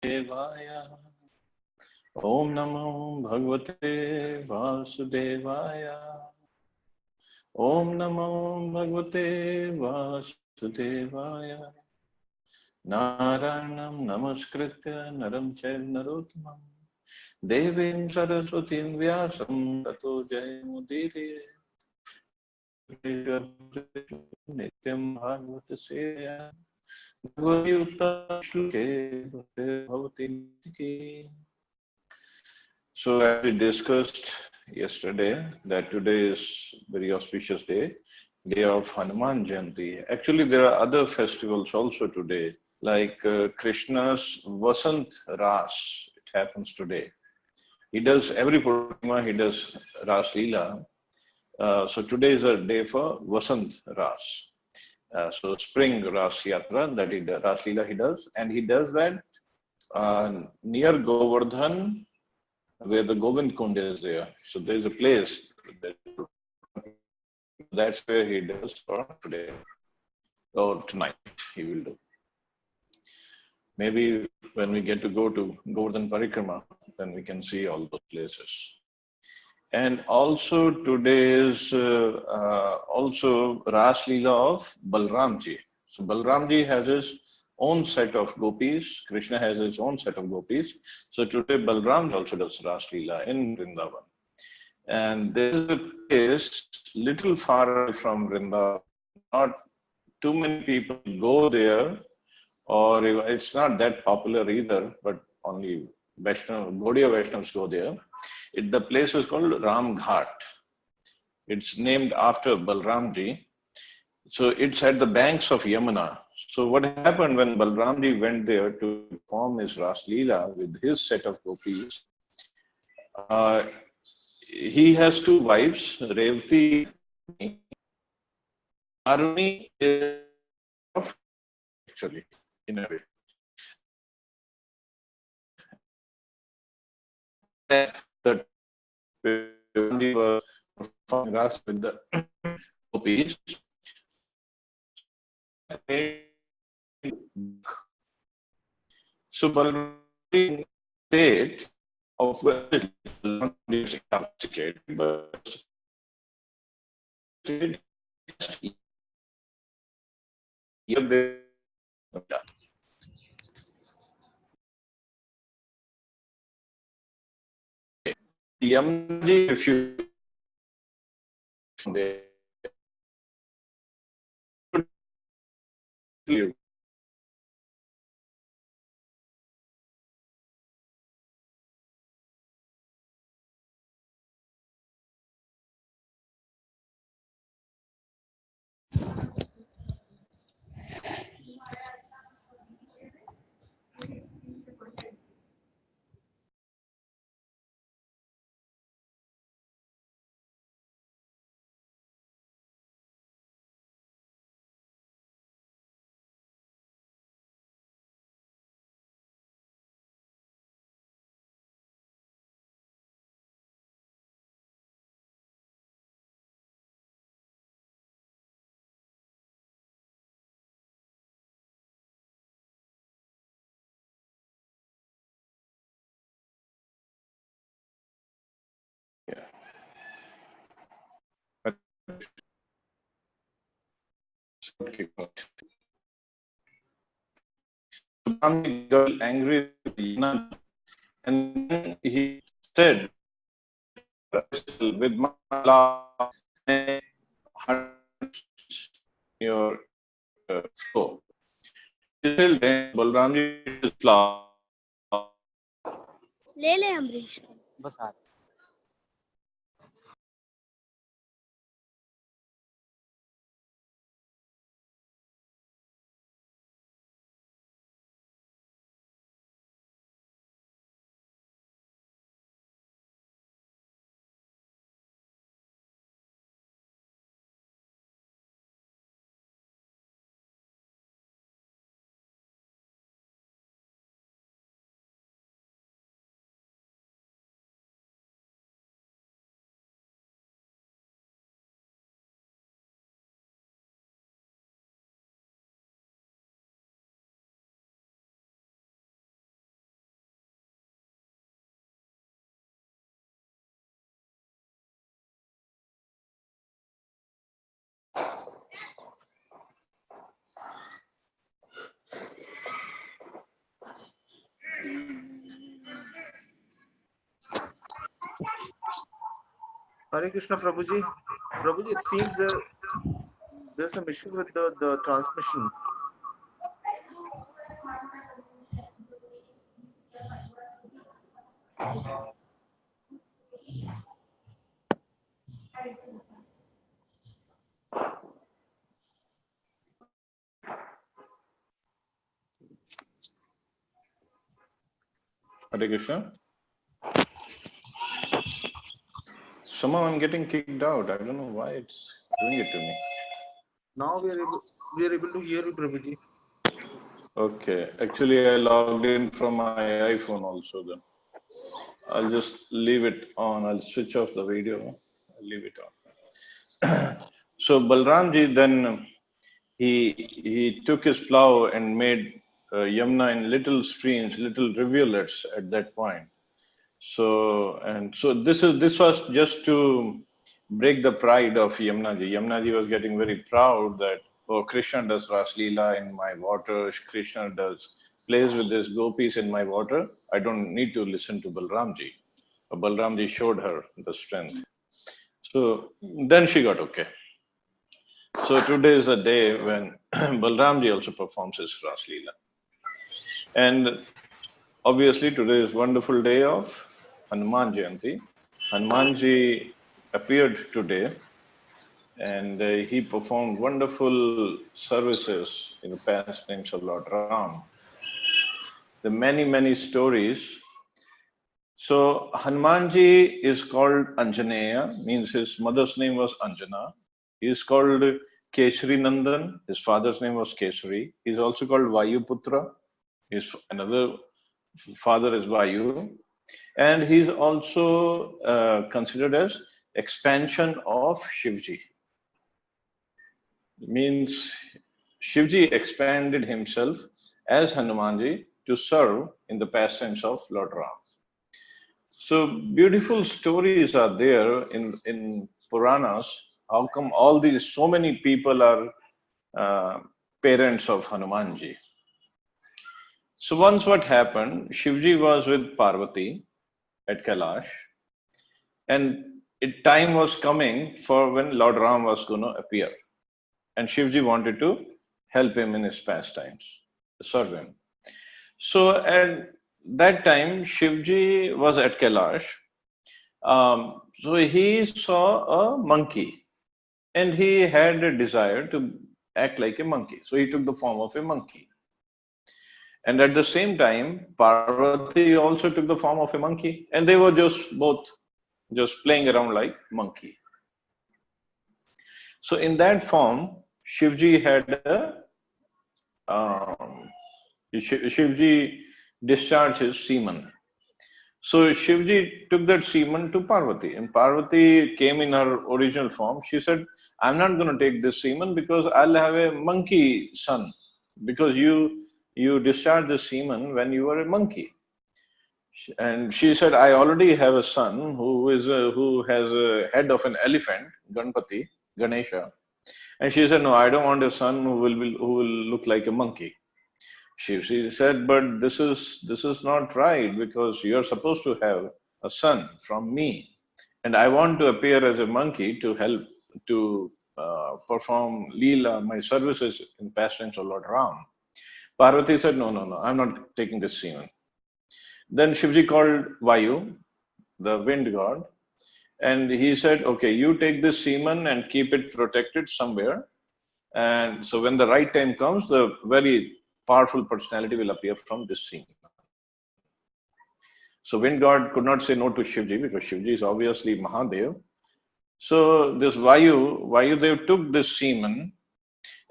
Devaya. Om Namo Bhagavate Vasudevaya. Om Namo Bhagavate Vasudevaya. Narayanam Namaskritya Naram Chaiva Narottamam Devim Saraswatim Vyasam Tato Jayamudire Nityam Bhagavata Seya Bhagavati Uttam Shloke Bhavati Nitiki. So as we discussed yesterday that today is very auspicious day of Hanuman Jayanti. Actually, there are other festivals also today, like Krishna's Vasant Raas. It happens today. He does every Purnima, he does Ras Leela. So today is a day for Vasant Raas. So spring Ras Yatra, that he does, Ras Leela he does, and he does that near Govardhan, where the Govind Kund is there. So there is a place that's where he does for today or tonight. He will do. Maybe when we get to go to Govardhan Parikrama, then we can see all those places. And also today is also Ras Leela of Balramji. So Balramji has his own set of gopis. Krishna has his own set of gopis. So today Balram also does Ras Leela in Vrindavan. And there is a place little far away from Vrindavan. Not too many people go there, or it's not that popular either, but only Gaudiya Vaishnavas go there. The place is called Ram Ghat. It's named after Balramji. So it's at the banks of Yamuna. So what happened when Balramji went there to perform his Ras Leela with his set of gopis, he has two wives, Revati. Aruni is actually, in a way. That Balramji was performing Ras with the gopis. So Balramji state of where it is intoxicated, but here they Yamji, if you Ram got angry with Yina, and then he said, with my love, your flow. Till then, Balramji is flower. ले ले अमरीश बस Hare Krishna, Prabhuji. Prabhuji, it seems there's some issue with the transmission. Hare Krishna. Somehow I'm getting kicked out. I don't know why it's doing it to me. Now we are able to hear you, Prabhuji. Okay. Actually, I logged in from my iPhone also then. I'll just leave it on. I'll switch off the video. I'll leave it on. So Balramji then he took his plow and made Yamuna in little streams, little rivulets at that point. So this was just to break the pride of Yamuna ji. Yamuna ji was getting very proud that, oh, Krishna does Ras Leela in my water, Krishna does plays with his gopis in my water. I don't need to listen to Balramji. Balramji showed her the strength. So then she got okay. So today is a day when Balramji also performs his Ras Leela. And obviously today is wonderful day of Hanuman Jayanti. Hanumanji appeared today and he performed wonderful services in the pastimes of Lord Ram. The many stories. So Hanumanji is called Anjaneya, means his mother's name was Anjana. He is called Keshari Nandan. His father's name was Keshari. He is also called Vayuputra. His another father is Vayu. And he is also considered as expansion of Shivji. It means Shivji expanded himself as Hanumanji to serve in the pastimes of Lord Ram. So beautiful stories are there in Puranas. How come all these, so many people are parents of Hanumanji? So once what happened, Shivji was with Parvati at Kailash, and time was coming for when Lord Ram was going to appear. And Shivji wanted to help him in his pastimes, serve him. So at that time, Shivji was at Kailash. So he saw a monkey and he had a desire to act like a monkey. So he took the form of a monkey. And at the same time, Parvati also took the form of a monkey, and they were both playing around like monkey. So in that form, Shivji had Shivji discharged his semen. So Shivji took that semen to Parvati, and Parvati came in her original form. She said, "I'm not going to take this semen because I'll have a monkey son, because you discharged the semen when you were a monkey." And she said, "I already have a son who has a head of an elephant, Ganpati, Ganesha." And she said, "No, I don't want a son who will look like a monkey." She said, "But this is not right, because you're supposed to have a son from me, and I want to appear as a monkey to help to perform Leela, my services in pastimes of Lord Ram." Parvati said, "No, I'm not taking this semen." Then Shivji called Vayu, the wind god, and he said, "Okay, you take this semen and keep it protected somewhere. And so when the right time comes, the very powerful personality will appear from this semen." So wind god could not say no to Shivji, because Shivji is obviously Mahadev. So this Vayudev took this semen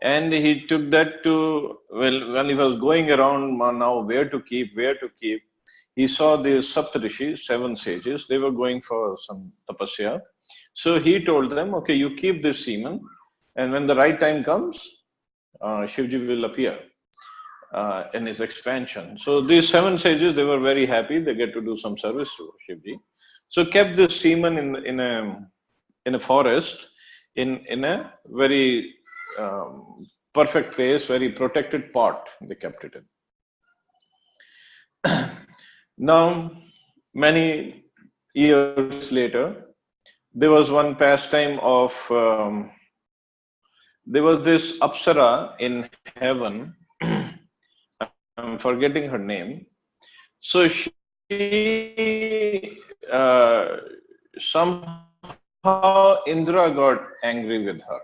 and he took that to, well, when he was going around now where to keep, he saw the Saptarishi, 7 sages. They were going for some tapasya. So he told them, "Okay, you keep this semen, and when the right time comes, Shivji will appear in his expansion." So these 7 sages, they were very happy. They get to do some service to Shivji. So kept this semen in a forest, in a very perfect place, very protected pot. They kept it in. Now, many years later, there was one pastime of, there was this Apsara in heaven. I'm forgetting her name. So she, somehow Indra got angry with her.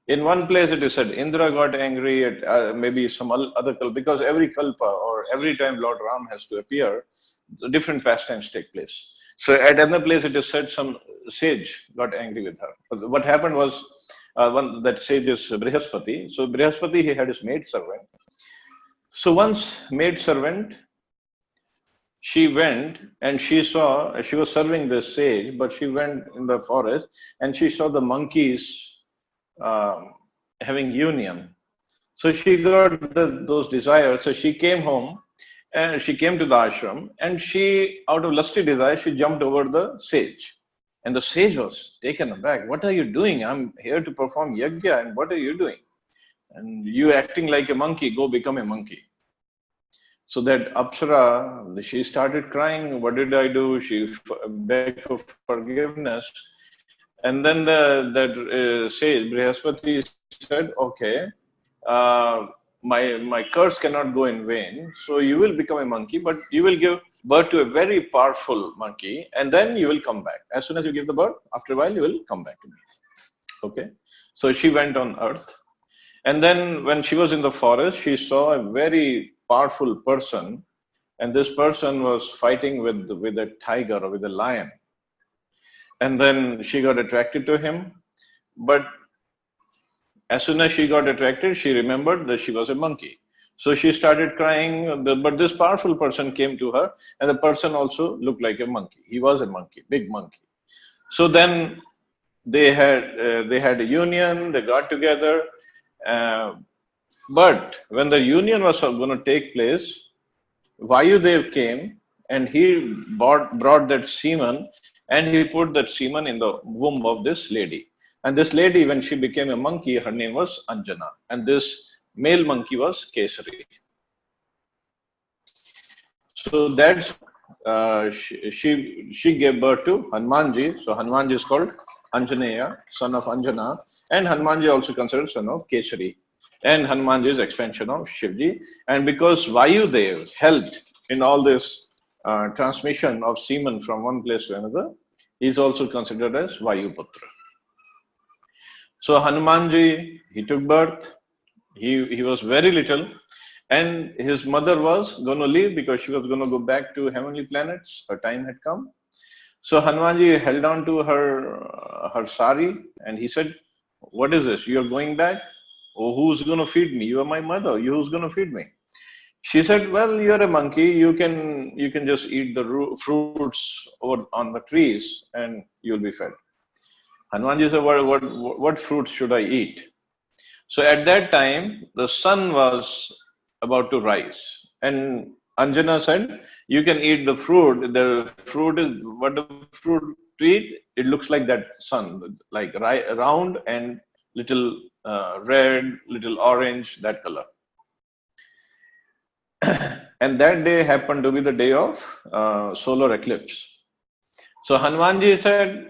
In one place it is said Indra got angry at maybe some other kalpa, because every kalpa or every time Lord Ram has to appear, different pastimes take place. So at another place it is said some sage got angry with her. What happened was, one that sage is Brihaspati. So Brihaspati, he had his maid servant. So once maid servant, she went and she was serving this sage, but she went in the forest and she saw the monkeys having union. So she got those desires. So she came home and she came to the ashram, and she, out of lusty desire, she jumped over the sage. And the sage was taken aback. What are you doing? I'm here to perform yajna, and what are you doing? And you acting like a monkey, go become a monkey. So that Apsara, she started crying. What did I do? She begged for forgiveness. And then that sage, Brihaspati, said, okay, my curse cannot go in vain. So you will become a monkey, but you will give birth to a very powerful monkey, and then you will come back. As soon as you give the birth, after a while, you will come back to me. Okay. So she went on earth. And then when she was in the forest, she saw a very powerful person, and this person was fighting with a tiger or with a lion. And then she got attracted to him, but as soon as she got attracted, she remembered that she was a monkey. So she started crying, but this powerful person came to her, and the person also looked like a monkey. He was a monkey, big monkey. So then they had a union, they got together. But when the union was going to take place, Vayudev came and he brought that semen, and he put that semen in the womb of this lady. And this lady, when she became a monkey, her name was Anjana. And this male monkey was Kesari. So that's, she gave birth to Hanumanji. So Hanumanji is called Anjaneya, son of Anjana. And Hanumanji also considered son of Kesari. And Hanumanji is expansion of Shivji. And because Vayudev helped in all this transmission of semen from one place to another, he is also considered as Vayuputra. So Hanumanji, he took birth. He was very little, and his mother was going to leave because she was going to go back to heavenly planets. Her time had come. So Hanumanji held on to her sari, and he said, "What is this? You are going back? Oh, who's going to feed me? You are my mother. You who's going to feed me?" She said, "Well, you are a monkey. You can just eat the fruits on the trees, and you'll be fed." Hanumanji said, what fruits should I eat? So at that time, the sun was about to rise. And Anjana said, you can eat the fruit. The fruit is, what the fruit to eat? It looks like that sun, like round and little red, little orange, that color. And that day happened to be the day of solar eclipse. So Hanumanji said,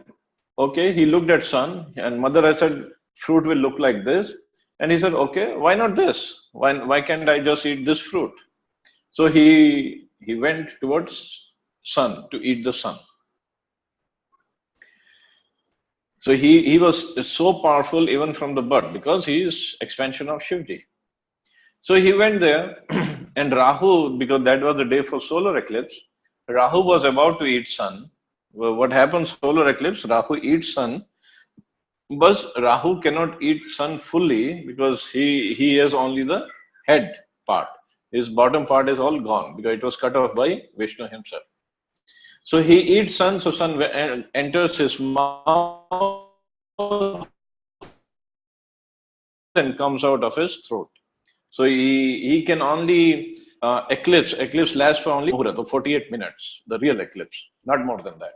okay, he looked at sun, and mother had said, fruit will look like this. And he said, okay, why not this? Why can't I just eat this fruit? So he went towards sun to eat the sun. So he was so powerful even from the birth, because he is expansion of Shivji. So he went there, and Rahu, because that was the day for solar eclipse, Rahu was about to eat sun. Well, what happens, solar eclipse, Rahu eats sun, but Rahu cannot eat sun fully because he has only the head part. His bottom part is all gone because it was cut off by Vishnu himself. So he eats sun, so sun enters his mouth and comes out of his throat. So he can only eclipse lasts for only 48 minutes, the real eclipse, not more than that.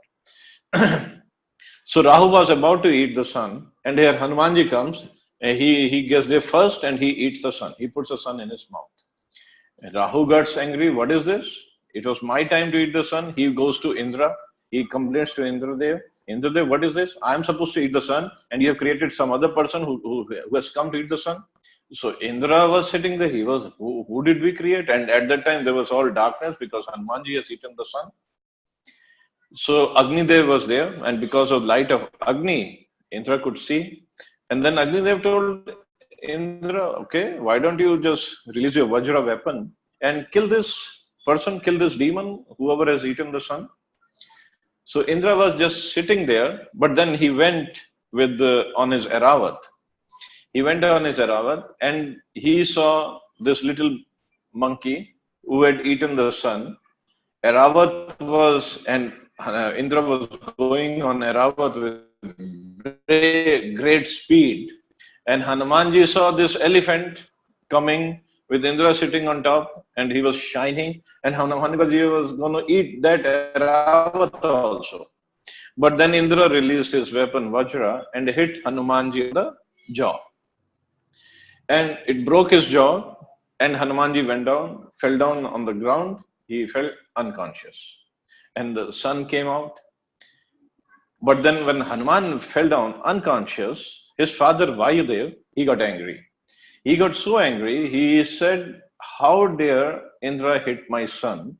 So Rahu was about to eat the sun, and here Hanumanji comes, and he gets there first, and he eats the sun. He puts the sun in his mouth. And Rahu gets angry. What is this? It was my time to eat the sun. He goes to Indra. He complains to Indradev. Indradev, what is this? I am supposed to eat the sun, and you have created some other person who has come to eat the sun. So Indra was sitting there. He was, who did we create? And at that time, there was all darkness because Hanumanji has eaten the sun. So Agni Dev was there, and because of light of Agni, Indra could see. And then Agni Dev told Indra, okay, why don't you just release your Vajra weapon and kill this person, kill this demon, whoever has eaten the sun. So Indra was just sitting there, but then he went on his Eravat. He went on his Eravat and he saw this little monkey who had eaten the sun. Eravat was, and Indra was going on Eravat with great speed. And Hanumanji saw this elephant coming with Indra sitting on top, and he was shining, and Hanumanji was going to eat that Eravat also. But then Indra released his weapon Vajra and hit Hanumanji in the jaw. And it broke his jaw, and Hanumanji went down, fell down on the ground. He fell unconscious. And the sun came out. But then when Hanuman fell down unconscious, his father Vayudev, he got angry. He got so angry, he said, how dare Indra hit my son?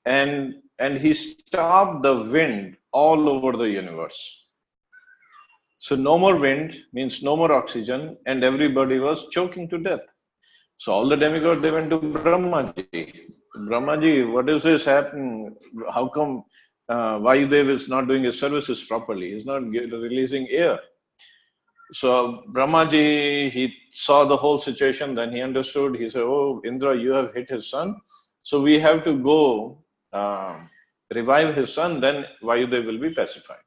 And he stopped the wind all over the universe. So no more wind means no more oxygen, and everybody was choking to death. So all the demigods, they went to Brahmaji. Brahmaji, what is this happening? How come Vayudev is not doing his services properly? He's not releasing air. So Brahmaji, he saw the whole situation, then he understood. He said, oh, Indra, you have hit his son. So we have to go revive his son, then Vayudev will be pacified.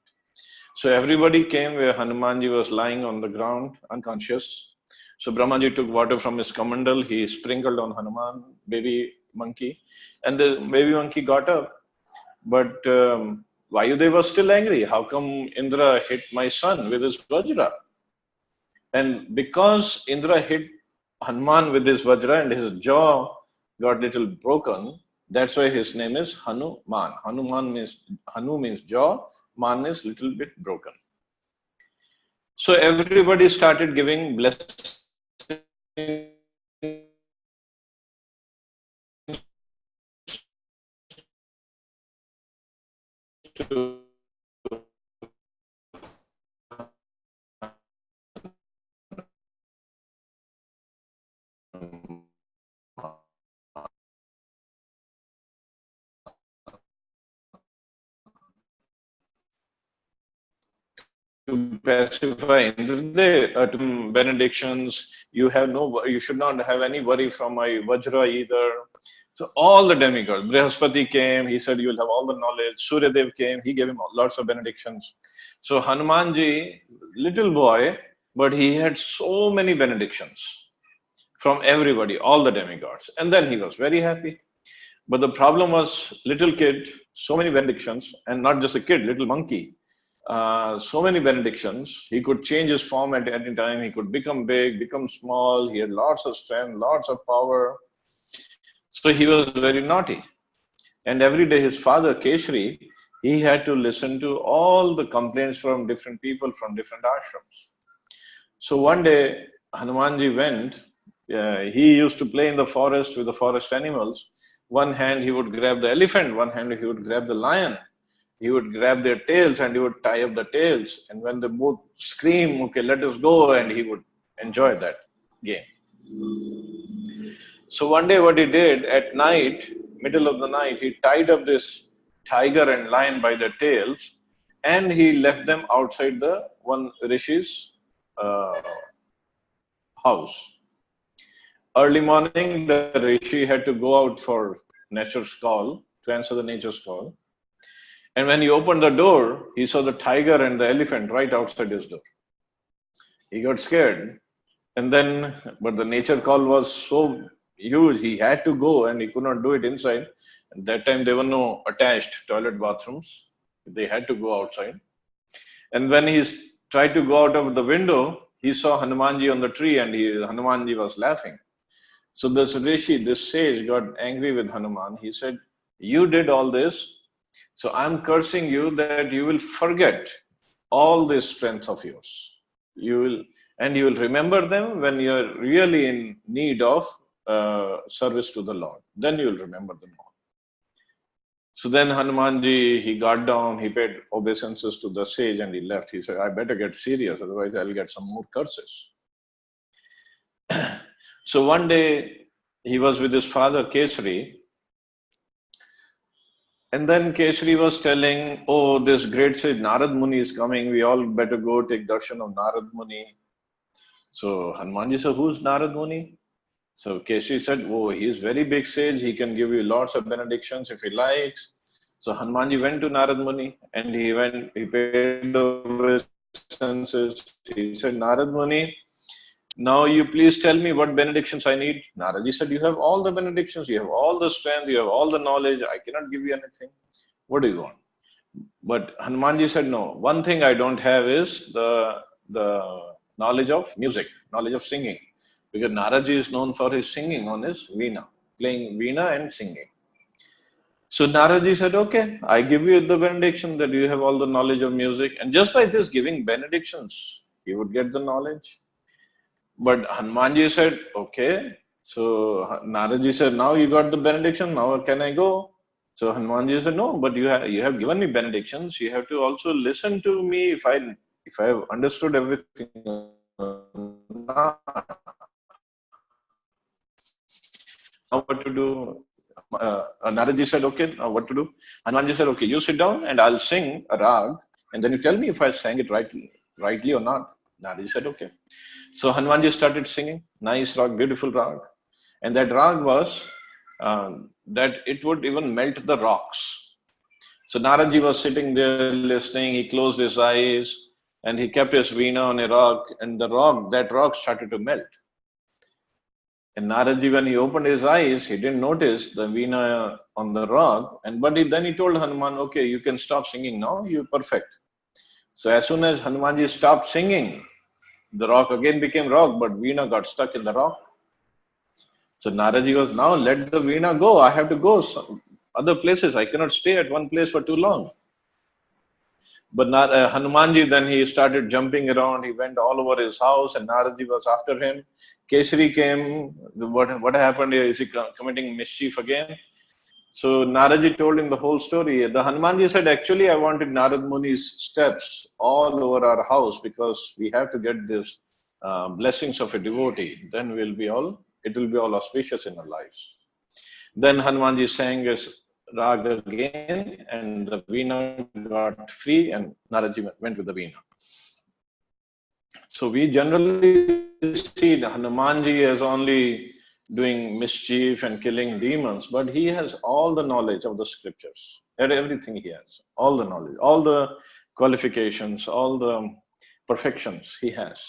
So everybody came where Hanumanji was lying on the ground, unconscious. So Brahmaji took water from his kamandal, he sprinkled on Hanuman, baby monkey, and the baby monkey got up. But Vayudev was still angry. How come Indra hit my son with his Vajra? And because Indra hit Hanuman with his Vajra and his jaw got little broken, that's why his name is Hanuman. Hanu means jaw, Man is little bit broken. So everybody started giving blessings to pacify Indra, to benedictions. You should not have any worry from my Vajra either. So all the demigods, Brihaspati came, he said, you'll have all the knowledge. Suryadev came, he gave him lots of benedictions. So Hanumanji, little boy, but he had so many benedictions from everybody, all the demigods. And then he was very happy. But the problem was, little kid, so many benedictions, and not just a kid, little monkey. So many benedictions. He could change his form at any time. He could become big, become small. He had lots of strength, lots of power. So he was very naughty. And every day his father, Keshri, he had to listen to all the complaints from different people from different ashrams. So one day, Hanumanji went. He used to play in the forest with the forest animals. One hand he would grab the elephant, one hand he would grab the lion. He would grab their tails and he would tie up the tails. And when they both scream, okay, let us go, and he would enjoy that game. So one day what he did, at night, middle of the night, he tied up this tiger and lion by their tails, and he left them outside the one Rishi's house. Early morning, the Rishi had to go out for nature's call, to answer the nature's call. And when he opened the door, he saw the tiger and the elephant right outside his door. He got scared. And then, but the nature call was so huge, he had to go and he could not do it inside. At that time, there were no attached toilet bathrooms. They had to go outside. And when he tried to go out of the window, he saw Hanumanji on the tree, and Hanumanji was laughing. So this Rishi, this sage, got angry with Hanuman. He said, You did all this, so I'm cursing you that you will forget all this strength of yours. You will remember them when you're really in need of service to the Lord. Then you will remember them all. So then Hanumanji, he got down, he paid obeisances to the sage and he left. He said, I better get serious, otherwise I'll get some more curses. So one day he was with his father Kesari, and then Kesari was telling, oh, this great sage Narad Muni is coming, we all better go take darshan of Narad Muni. So Hanumanji said, who's Narad Muni? So Kesari said, oh, he is very big sage, he can give you lots of benedictions if he likes. So Hanumanji went to Narad Muni and he paid obeisances. He said, Narad Muni, now you please tell me what benedictions I need. Naraji said, you have all the benedictions, you have all the strength, you have all the knowledge. I cannot give you anything. What do you want? But Hanumanji said, no, one thing I don't have is the knowledge of music, knowledge of singing. Because Naraji is known for his singing on his veena, playing veena and singing. So Naraji said, okay, I give you the benediction that you have all the knowledge of music. And just by this giving benedictions, he would get the knowledge. But Hanumanji said, okay. So Naraji said, now you got the benediction, now can I go? So Hanumanji said, no, but you have given me benedictions. You have to also listen to me if I have understood everything. Now what to do? Naraji said, okay, now what to do? Hanumanji said, okay, you sit down and I'll sing a rag and then you tell me if I sang it rightly or not. Naraji said, okay. So Hanumanji started singing, nice rag, beautiful rag. And that rag was that it would even melt the rocks. So Naraji was sitting there listening, he closed his eyes and he kept his veena on a rock and that rock started to melt. And Naraji, when he opened his eyes, he didn't notice the veena on the rock. But then he told Hanuman, okay, you can stop singing now, you're perfect. So as soon as Hanumanji stopped singing, the rock again became rock, but veena got stuck in the rock. So Naraji goes, now let the veena go. I have to go some other places. I cannot stay at one place for too long. But Hanumanji, then he started jumping around. He went all over his house and Naraji was after him. Kesari came. What happened here? Is he committing mischief again? So Naraji told him the whole story. The Hanumanji said, actually, I wanted Narad Muni's steps all over our house because we have to get this blessings of a devotee. Then it will be all auspicious in our lives. Then Hanumanji sang his rag again and the veena got free and Naraji went with the veena. So we generally see the Hanumanji as only doing mischief and killing demons, but he has all the knowledge of the scriptures. Everything he has, all the knowledge, all the qualifications, all the perfections he has.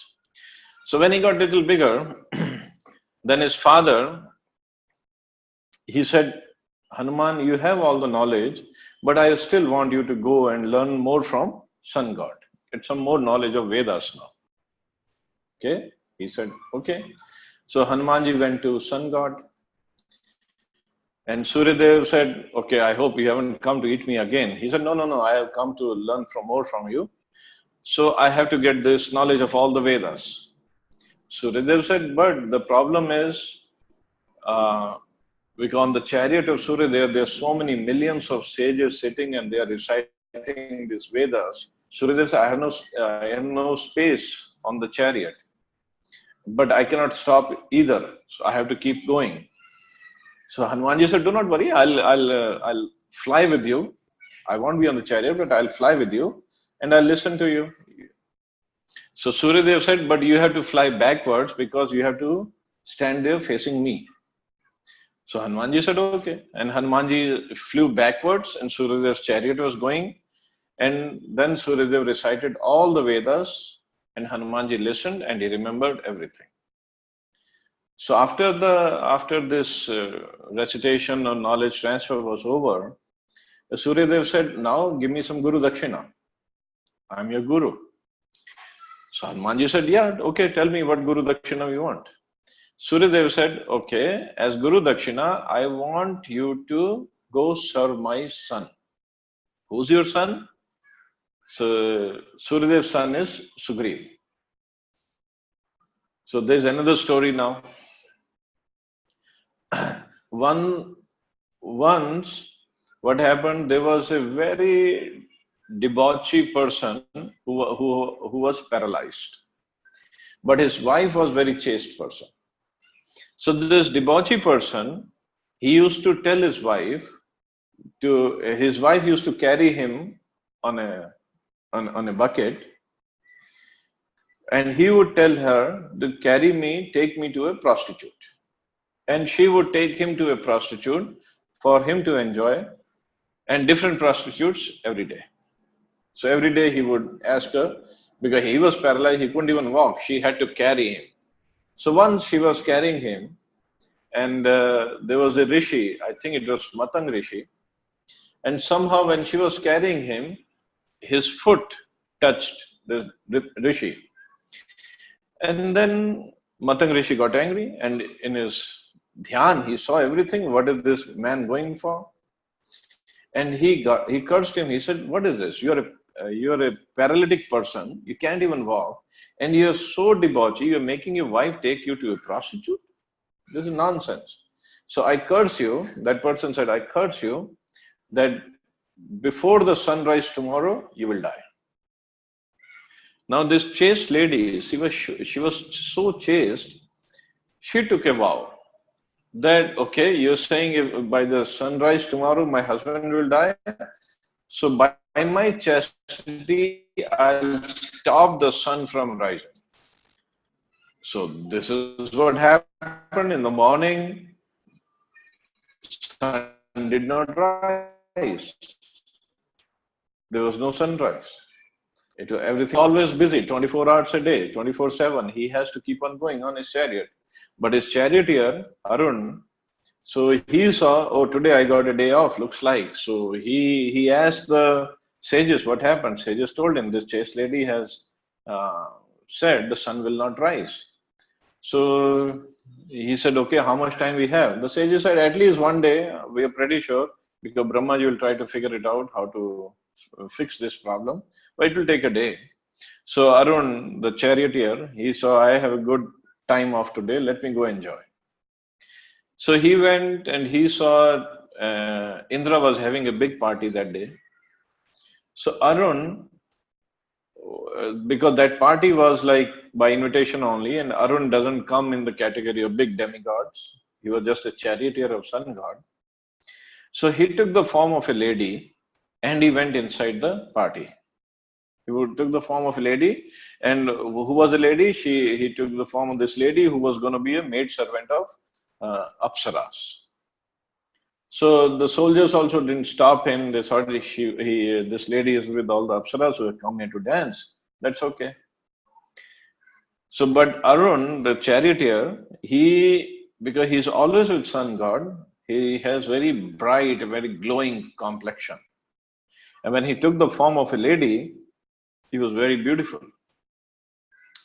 So when he got a little bigger, then his father, he said, Hanuman, you have all the knowledge, but I still want you to go and learn more from Sun God. Get some more knowledge of Vedas now. Okay? He said, okay. So Hanumanji went to Sun God. And Suryadev said, okay, I hope you haven't come to eat me again. He said, no, I have come to learn more from you. So I have to get this knowledge of all the Vedas. Suryadev said, but the problem is, because on the chariot of Suryadev, there are so many millions of sages sitting and they are reciting these Vedas. Suryadev said, I have no space on the chariot. But I cannot stop either. So I have to keep going. So Hanumanji said, do not worry, I'll fly with you. I won't be on the chariot, but I'll fly with you and I'll listen to you. So Suryadev said, but you have to fly backwards because you have to stand there facing me. So Hanumanji said, okay. And Hanumanji flew backwards and Suryadev's chariot was going. And then Suryadev recited all the Vedas and Hanumanji listened and he remembered everything. So after this recitation or knowledge transfer was over, Suryadev said, now give me some Guru Dakshina. I am your Guru. So Hanumanji said, yeah, okay, tell me what Guru Dakshina you want. Suryadev said, okay, as Guru Dakshina, I want you to go serve my son. Who's your son? So Suryadev's son is Sugriv. So there's another story now. Once, what happened? There was a very debauchy person who was paralyzed, but his wife was very chaste person. So this debauchy person, he used to tell his wife his wife used to carry him on a bucket, and he would tell her to carry me, take me to a prostitute. And she would take him to a prostitute for him to enjoy, and different prostitutes every day. So every day he would ask her, because he was paralyzed, he couldn't even walk, she had to carry him. So once she was carrying him, and there was a rishi, I think it was Matang Rishi, and somehow when she was carrying him, his foot touched the rishi. And then Matang Rishi got angry, and in his dhyan, he saw everything. What is this man going for? And he cursed him. He said, "What is this? You're a paralytic person. You can't even walk, and you're so debauchy. You're making your wife take you to a prostitute. This is nonsense. So I curse you." That person said, "I curse you that before the sunrise tomorrow, you will die." Now this chaste lady, she was so chaste, she took a vow that, okay, you're saying if by the sunrise tomorrow my husband will die, so by my chastity I'll stop the sun from rising. So this is what happened. In the morning, sun did not rise. There was no sunrise. Everything always busy, 24 hours a day, 24/7. He has to keep on going on his chariot. But his charioteer, Arun, so he saw, oh, today I got a day off, looks like. So he asked the sages what happened. Sages told him, this chaste lady has said the sun will not rise. So he said, okay, how much time we have? The sages said, at least one day, we are pretty sure, because Brahmaji will try to figure it out, how to fix this problem, but it will take a day. So Arun, the charioteer, he saw, I have a good time off today, let me go enjoy. So he went and he saw Indra was having a big party that day. So Arun, because that party was like by invitation only, and Arun doesn't come in the category of big demigods. He was just a charioteer of sun god. So he took the form of a lady and he went inside the party. He took the form of a lady, and who was the lady? He took the form of this lady who was going to be a maid servant of Apsaras. So the soldiers also didn't stop him. They thought this lady is with all the Apsaras who have come here to dance. That's okay. So, but Arun, the charioteer, because he's always with sun god, he has very bright, very glowing complexion. And when he took the form of a lady, he was very beautiful,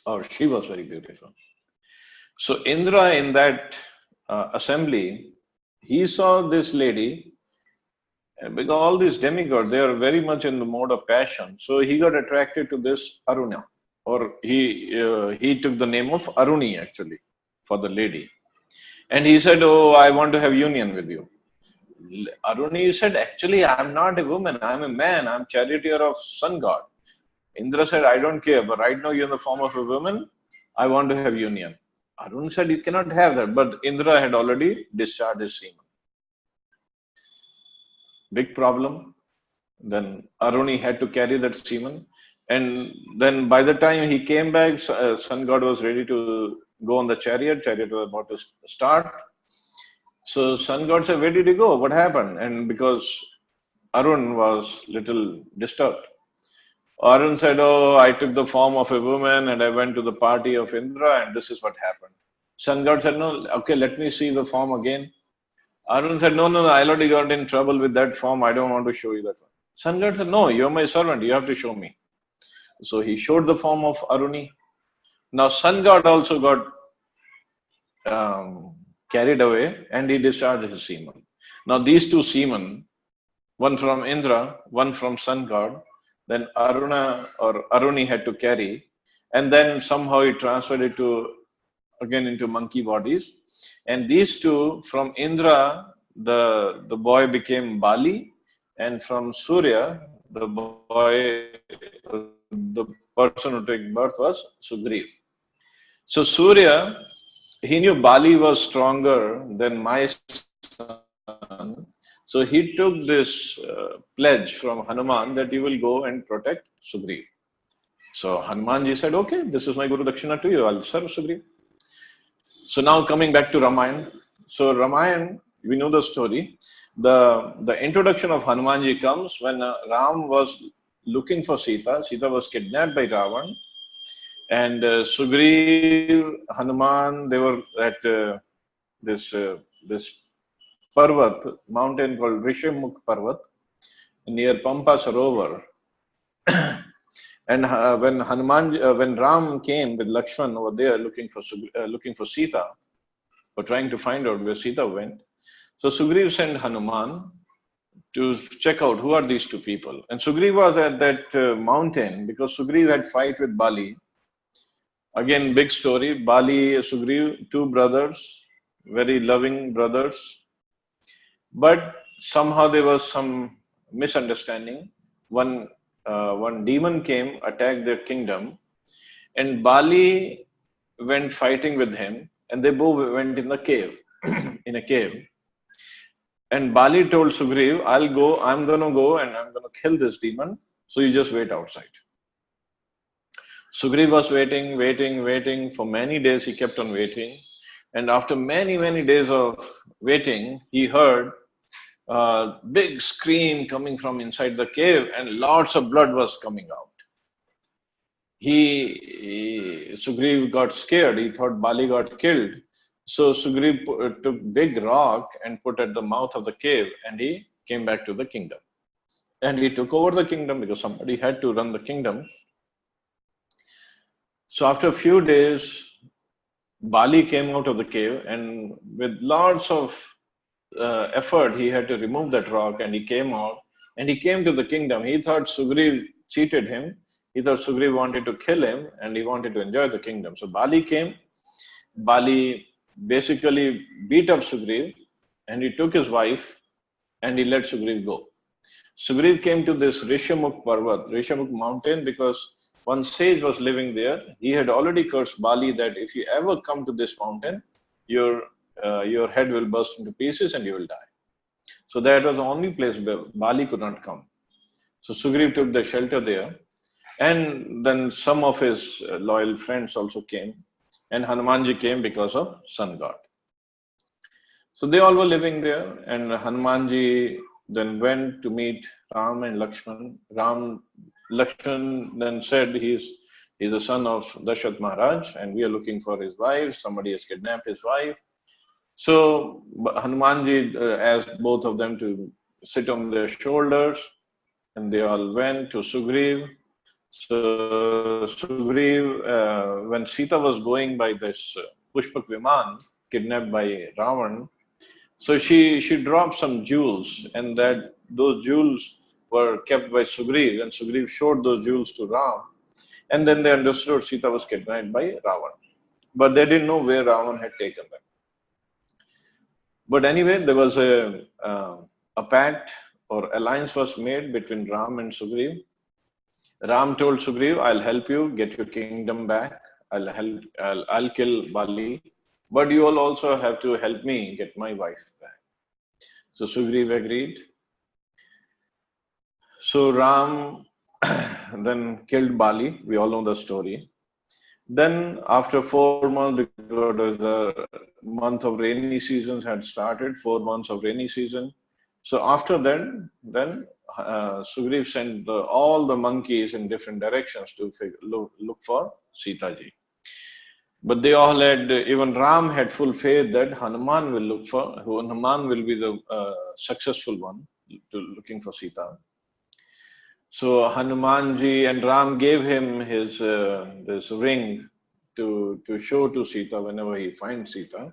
or she was very beautiful. So Indra in that assembly, he saw this lady, and because all these demigods, they are very much in the mode of passion. So he got attracted to this Aruna, or he took the name of Aruni actually for the lady. And he said, oh, I want to have union with you. Aruni said, actually, I'm not a woman, I'm a man, I'm charioteer of sun god. Indra said, I don't care, but right now you're in the form of a woman, I want to have union. Arun said, you cannot have that, but Indra had already discharged his semen. Big problem. Then Aruni had to carry that semen. And then by the time he came back, sun god was ready to go on the chariot. Chariot was about to start. So sun god said, where did you go? What happened? And because Arun was little disturbed, Arun said, oh, I took the form of a woman and I went to the party of Indra and this is what happened. Sun god said, no, okay, let me see the form again. Arun said, no, I already got in trouble with that form. I don't want to show you that form. Sun god said, no, you're my servant. You have to show me. So he showed the form of Aruni. Now sun god also got carried away and he discharged his semen. Now these two seamen, one from Indra, one from sun god, then Aruna or Aruni had to carry, and then somehow he transferred it to again into monkey bodies. And these two from Indra, the boy became Bali, and from Surya, the person who took birth was Sugriv. So Surya, he knew Bali was stronger than my son. So he took this pledge from Hanuman that he will go and protect Sugriv. So Hanumanji said, okay, this is my Guru Dakshina to you, I'll serve Sugriv. So now coming back to Ramayana. So Ramayana, we know the story. The introduction of Hanumanji comes when Ram was looking for Sita. Sita was kidnapped by Ravan. And Sugriv, Hanuman, they were at this Parvat, mountain called Rishamukh Parvat, near Pampa Sarovar. And when Ram came with Lakshman over there looking for Sita, or trying to find out where Sita went, so Sugriv sent Hanuman to check out who are these two people. And Sugriv was at that mountain because Sugriv had fight with Bali. Again, big story. Bali, Sugriv, two brothers, very loving brothers. But somehow there was some misunderstanding. One demon came, attacked their kingdom, and Bali went fighting with him, and they both went in the cave, in a cave. And Bali told Sugriv, I'm going to go and I'm going to kill this demon, so you just wait outside. Sugriv was waiting. For many days he kept on waiting. And after many, many days of waiting, he heard a big scream coming from inside the cave and lots of blood was coming out. Sugriv got scared. He thought Bali got killed. So Sugriv took big rock and put at the mouth of the cave and he came back to the kingdom. And he took over the kingdom because somebody had to run the kingdom. So after a few days, Bali came out of the cave and with lots of effort, he had to remove that rock and he came out and he came to the kingdom. He thought Sugriv cheated him. He thought Sugriv wanted to kill him and he wanted to enjoy the kingdom. So Bali came. Bali basically beat up Sugriv and he took his wife and he let Sugriv go. Sugriv came to this Rishamukh Parvat, Rishamukh mountain, because one sage was living there. He had already cursed Bali that if you ever come to this mountain, your head will burst into pieces and you will die. So that was the only place where Bali could not come. So Sugriv took the shelter there. And then some of his loyal friends also came. And Hanumanji came because of sun god. So they all were living there. And Hanumanji then went to meet Ram and Lakshman. Lakshman then said he's the son of Dasharatha Maharaj and we are looking for his wife. Somebody has kidnapped his wife. So Hanumanji asked both of them to sit on their shoulders and they all went to Sugriv. So Sugriv, when Sita was going by this Pushpak Viman, kidnapped by Ravan, so she dropped some jewels and those jewels were kept by Sugriv and Sugriv showed those jewels to Ram. And then they understood Sita was kidnapped by Ravan. But they didn't know where Ravan had taken them. But anyway, there was a pact or alliance was made between Ram and Sugriv. Ram told Sugriv, I'll help you get your kingdom back. I'll kill Bali. But you will also have to help me get my wife back. So Sugriv agreed. So Ram then killed Bali. We all know the story. Then after 4 months, because the month of rainy seasons had started, 4 months of rainy season. So after that, then Sugriv sent all the monkeys in different directions to look for Sita ji. But they all had, even Ram had full faith that Hanuman will be the successful one to looking for Sita. So Hanumanji and Ram gave him his this ring to show to Sita whenever he finds Sita.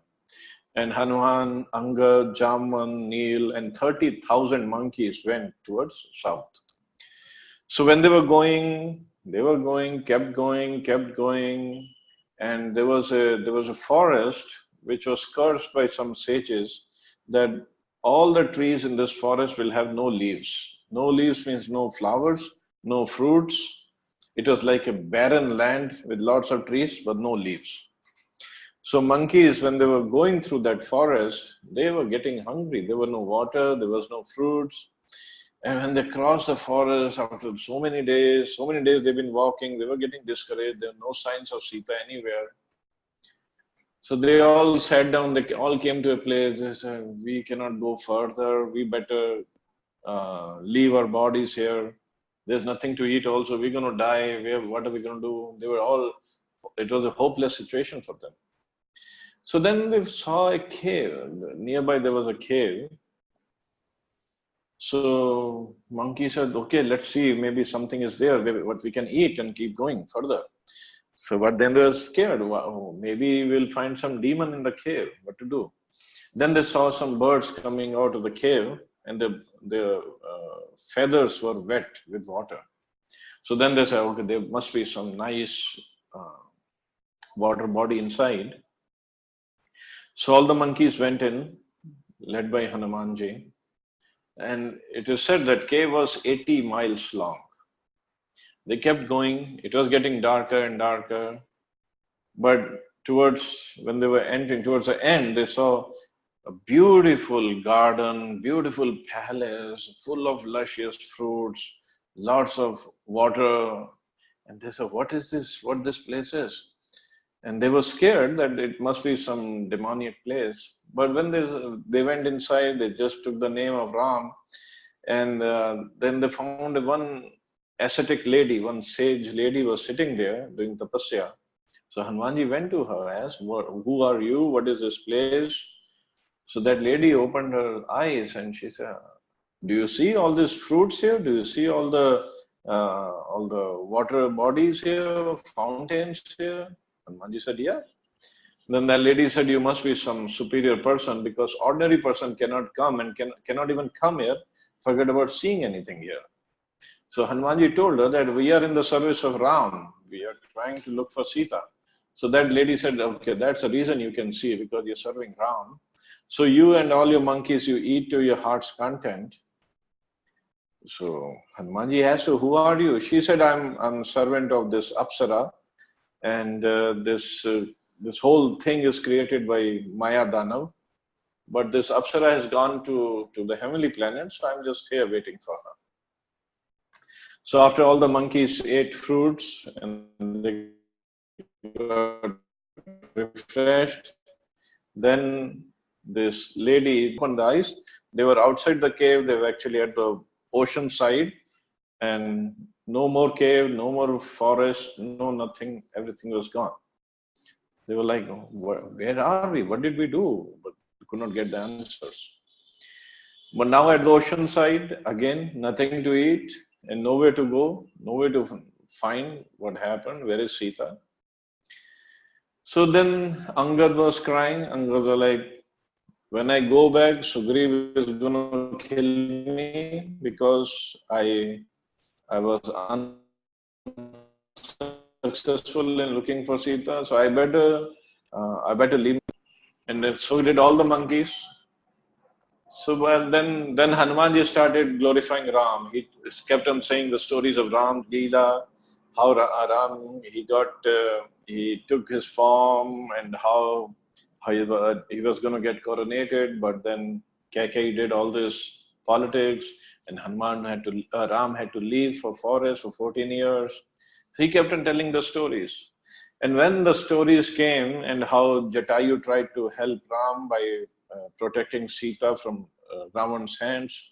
And Hanuman, Angad, Jaman, Neel, and 30,000 monkeys went towards south. So when they were going, kept going, and there was a forest which was cursed by some sages that all the trees in this forest will have no leaves. No leaves means no flowers, no fruits. It was like a barren land with lots of trees but no leaves. So monkeys, when they were going through that forest, they were getting hungry. There were no water, there was no fruits. And when they crossed the forest after so many days they've been walking, they were getting discouraged. There were no signs of Sita anywhere. So they all sat down, they all came to a place. They said, we cannot go further. We better leave our bodies here. There's nothing to eat also. We're going to die. What are we going to do? It was a hopeless situation for them. So then they saw a cave. Nearby there was a cave. So monkey said, okay, let's see, maybe something is there, what we can eat and keep going further. So, but then they were scared. Wow, maybe we'll find some demon in the cave. What to do? Then they saw some birds coming out of the cave, and the feathers were wet with water. So then they said, okay, there must be some nice water body inside. So all the monkeys went in, led by Hanumanji. And it is said that cave was 80 miles long. They kept going. It was getting darker and darker. But when they were entering towards the end, they saw a beautiful garden, beautiful palace, full of luscious fruits, lots of water. And they said, what is this? What this place is? And they were scared that it must be some demoniac place. But when they went inside, they just took the name of Ram. And then they found one ascetic lady, one sage lady was sitting there doing tapasya. So Hanumanji went to her, asked, who are you? What is this place? So that lady opened her eyes and she said, do you see all these fruits here? Do you see all the water bodies here, fountains here? Hanumanji said, yeah. Then that lady said, you must be some superior person because ordinary person cannot come and cannot even come here, forget about seeing anything here. So Hanumanji told her that we are in the service of Ram. We are trying to look for Sita. So that lady said, okay, that's the reason you can see because you're serving Ram. So you and all your monkeys, you eat to your heart's content. So Hanumanji asked her, who are you? She said, I'm servant of this Apsara. And this whole thing is created by Maya Danav. But this Apsara has gone to the heavenly planet, so I'm just here waiting for her. So after all the monkeys ate fruits and they got refreshed, then this lady opened the eyes. They were outside the cave, they were actually at the ocean side, and no more cave, no more forest, no nothing, everything was gone. They were like, where are we? What did we do? But we could not get the answers. But now at the ocean side, again, nothing to eat and nowhere to go, nowhere to find what happened, where is Sita? So then Angad was crying. Angad was like, when I go back, Sugriv is going to kill me because I was unsuccessful in looking for Sita. So I better leave. And so did all the monkeys. So then Hanumanji started glorifying Ram. He kept on saying the stories of Ram, Leela, how Ram, he took his form and how he was going to get coronated, but then Kaikeyi did all this politics, and Ram had to leave for forest for 14 years. So he kept on telling the stories. And when the stories came and how Jatayu tried to help Ram by protecting Sita from Ravan's hands,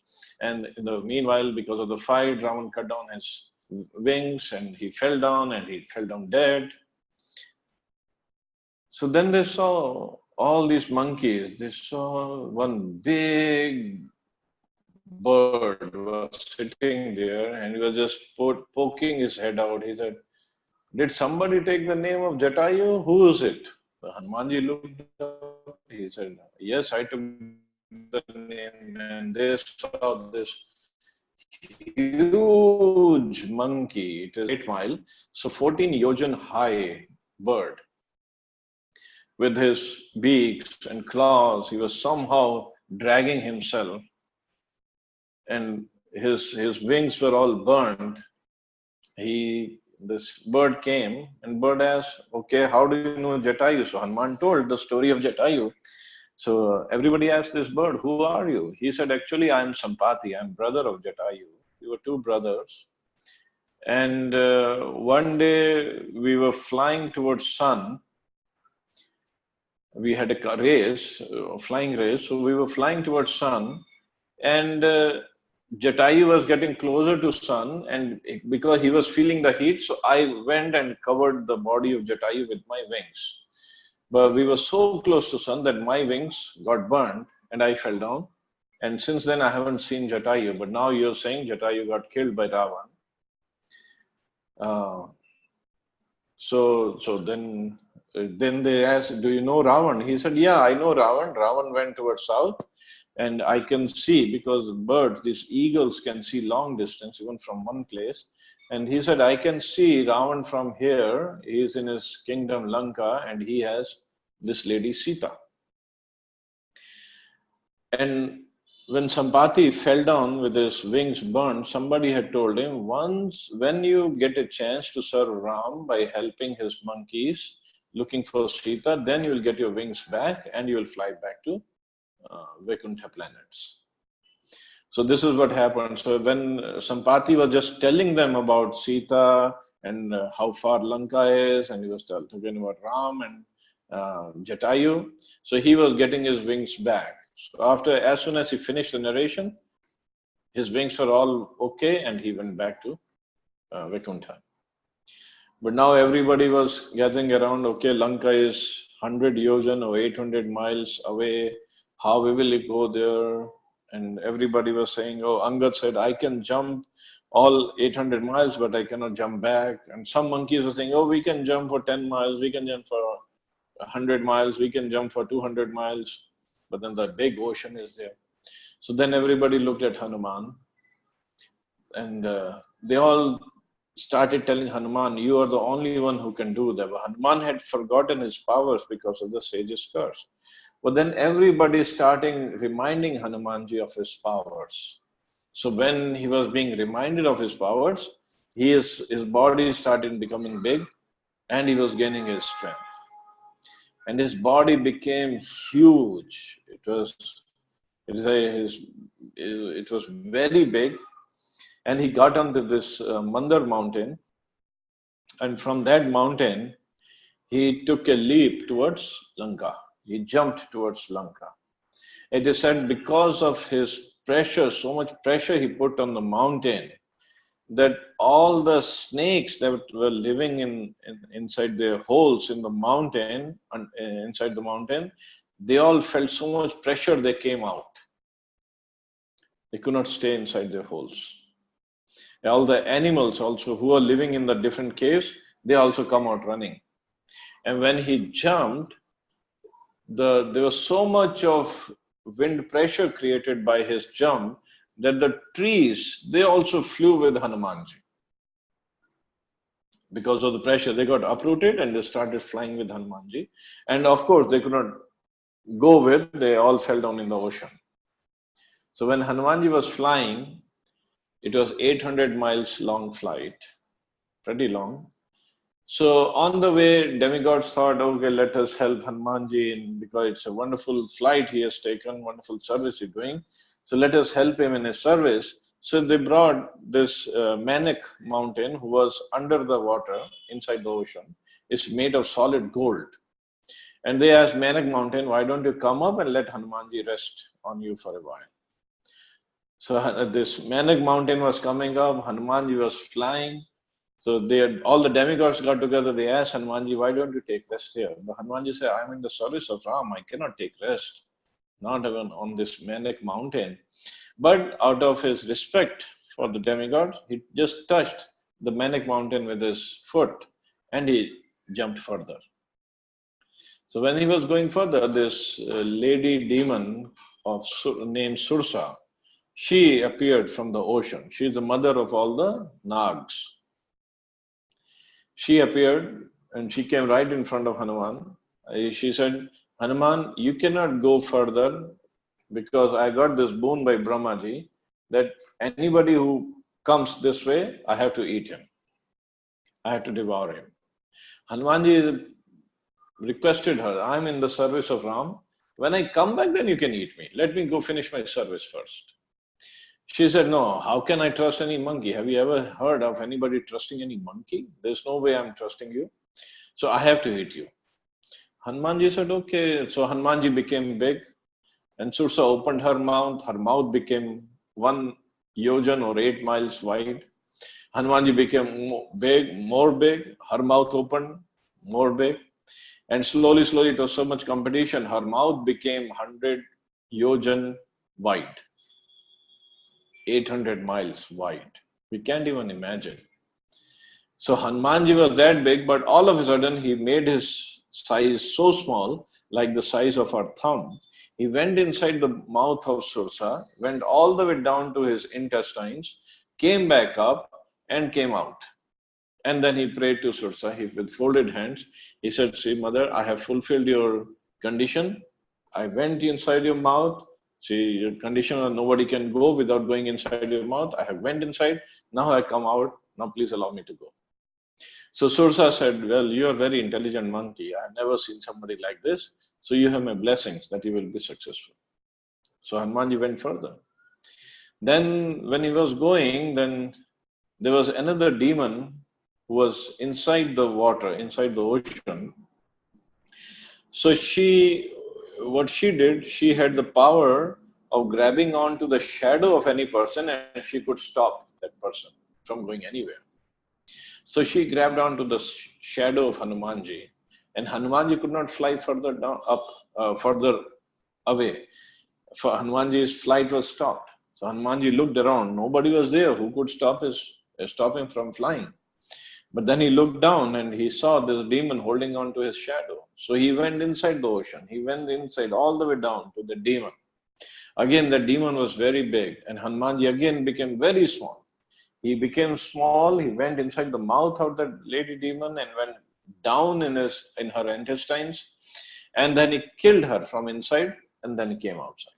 and in the meanwhile, because of the fight, Ravan cut down his wings and he fell down dead. So then they saw all these monkeys. They saw one big bird was sitting there and he was just poking his head out. He said, did somebody take the name of Jatayu? Who is it? The Hanumanji looked up He said, yes, I took the name. And they saw this huge monkey. It is 8 mile, so 14 yojan high bird with his beaks and claws. He was somehow dragging himself, and his wings were all burned. This bird came, and bird asked, okay, how do you know Jatayu? So Hanuman told the story of Jatayu. So everybody asked this bird, who are you? He said, actually, I'm Sampati. I'm brother of Jatayu. We were two brothers. And one day we were flying towards sun. We had a race, a flying race. So we were flying towards sun, and Jatayu was getting closer to sun, and because he was feeling the heat, so I went and covered the body of Jatayu with my wings. But we were so close to sun that my wings got burned and I fell down. And since then I haven't seen Jatayu. But now you're saying Jatayu got killed by Ravan. So then they asked, do you know Ravan? He said, yeah, I know Ravan. Ravan went towards south, and I can see, because birds, these eagles can see long distance, even from one place. And he said, I can see Ravan from here. He is in his kingdom Lanka, and he has this lady Sita. And when Sampati fell down with his wings burned, somebody had told him, when you get a chance to serve Ram by helping his monkeys looking for Sita, then you will get your wings back and you will fly back to Vaikuntha planets. So this is what happened. So when Sampati was just telling them about Sita and how far Lanka is, and he was talking about Ram and Jatayu, so he was getting his wings back. So as soon as he finished the narration, his wings were all okay, and he went back to Vaikuntha. But now everybody was gathering around, okay, Lanka is 100 yojan or 800 miles away. How we will go there? And everybody was saying, oh, Angad said, I can jump all 800 miles, but I cannot jump back. And some monkeys were saying, oh, we can jump for 10 miles, we can jump for 100 miles, we can jump for 200 miles. But then the big ocean is there. So then everybody looked at Hanuman, and they all started telling Hanuman, you are the only one who can do that. But Hanuman had forgotten his powers because of the sage's curse. But then everybody starting reminding Hanumanji of his powers. So when he was being reminded of his powers, his body started becoming big, and he was gaining his strength. And his body became huge. It was very big. And he got onto this Mandar mountain. And from that mountain, he took a leap towards Lanka. He jumped towards Lanka. It is said because of his pressure, so much pressure he put on the mountain, that all the snakes that were living inside their holes in the mountain, inside the mountain, they all felt so much pressure they came out. They could not stay inside their holes. All the animals also who are living in the different caves, they also come out running. And when he jumped, there was so much of wind pressure created by his jump that the trees, they also flew with Hanumanji. Because of the pressure, they got uprooted and they started flying with Hanumanji. And of course, they could not go with, they all fell down in the ocean. So when Hanumanji was flying, it was 800 miles long flight, pretty long. So on the way, demigods thought, okay, let us help Hanumanji because it's a wonderful flight he has taken, wonderful service he's doing. So let us help him in his service. So they brought this Manik mountain, who was under the water, inside the ocean. It's made of solid gold. And they asked Manik mountain, why don't you come up and let Hanumanji rest on you for a while? So this Manik mountain was coming up, Hanumanji was flying. So all the demigods got together, they asked Hanumanji, why don't you take rest here? But Hanumanji said, I'm in the service of Ram, I cannot take rest, not even on this Manik mountain. But out of his respect for the demigods, he just touched the Manik mountain with his foot and he jumped further. So when he was going further, this lady demon named Sursa, she appeared from the ocean. She is the mother of all the Nags. She appeared and she came right in front of Hanuman. She said, Hanuman, you cannot go further because I got this boon by Brahmaji that anybody who comes this way, I have to eat him. I have to devour him. Hanumanji requested her, I'm in the service of Ram. When I come back, then you can eat me. Let me go finish my service first. She said, no, how can I trust any monkey? Have you ever heard of anybody trusting any monkey? There's no way I'm trusting you. So I have to eat you. Hanumanji said, okay. So Hanumanji became big and Sursa opened her mouth. Her mouth became 1 yojan or 8 miles wide. Hanumanji became more big. Her mouth opened, more big. And slowly, it was so much competition. Her mouth became 100 yojan wide, 800 miles wide. We can't even imagine. So Hanumanji was that big, but all of a sudden he made his size so small, like the size of our thumb. He went inside the mouth of Sursa, went all the way down to his intestines, came back up and came out. And then he prayed to Sursa, with folded hands. He said, see, mother, I have fulfilled your condition. I went inside your mouth. See, your condition of nobody can go without going inside your mouth. I have went inside. Now I come out. Now please allow me to go. So Sursa said, well, you are a very intelligent monkey. I have never seen somebody like this. So you have my blessings that you will be successful. So Hanumanji went further. Then when he was going, then there was another demon who was inside the water, inside the ocean. So what she did, she had the power of grabbing onto the shadow of any person and she could stop that person from going anywhere. So she grabbed onto the shadow of Hanumanji and Hanumanji could not fly further further away. For Hanumanji's flight was stopped. So Hanumanji looked around. Nobody was there who could stop him from flying. But then he looked down and he saw this demon holding on to his shadow. So he went inside the ocean. He went inside all the way down to the demon. Again, the demon was very big and Hanumanji again became very small. He became small. He went inside the mouth of the lady demon and went down in her intestines. And then he killed her from inside and then he came outside.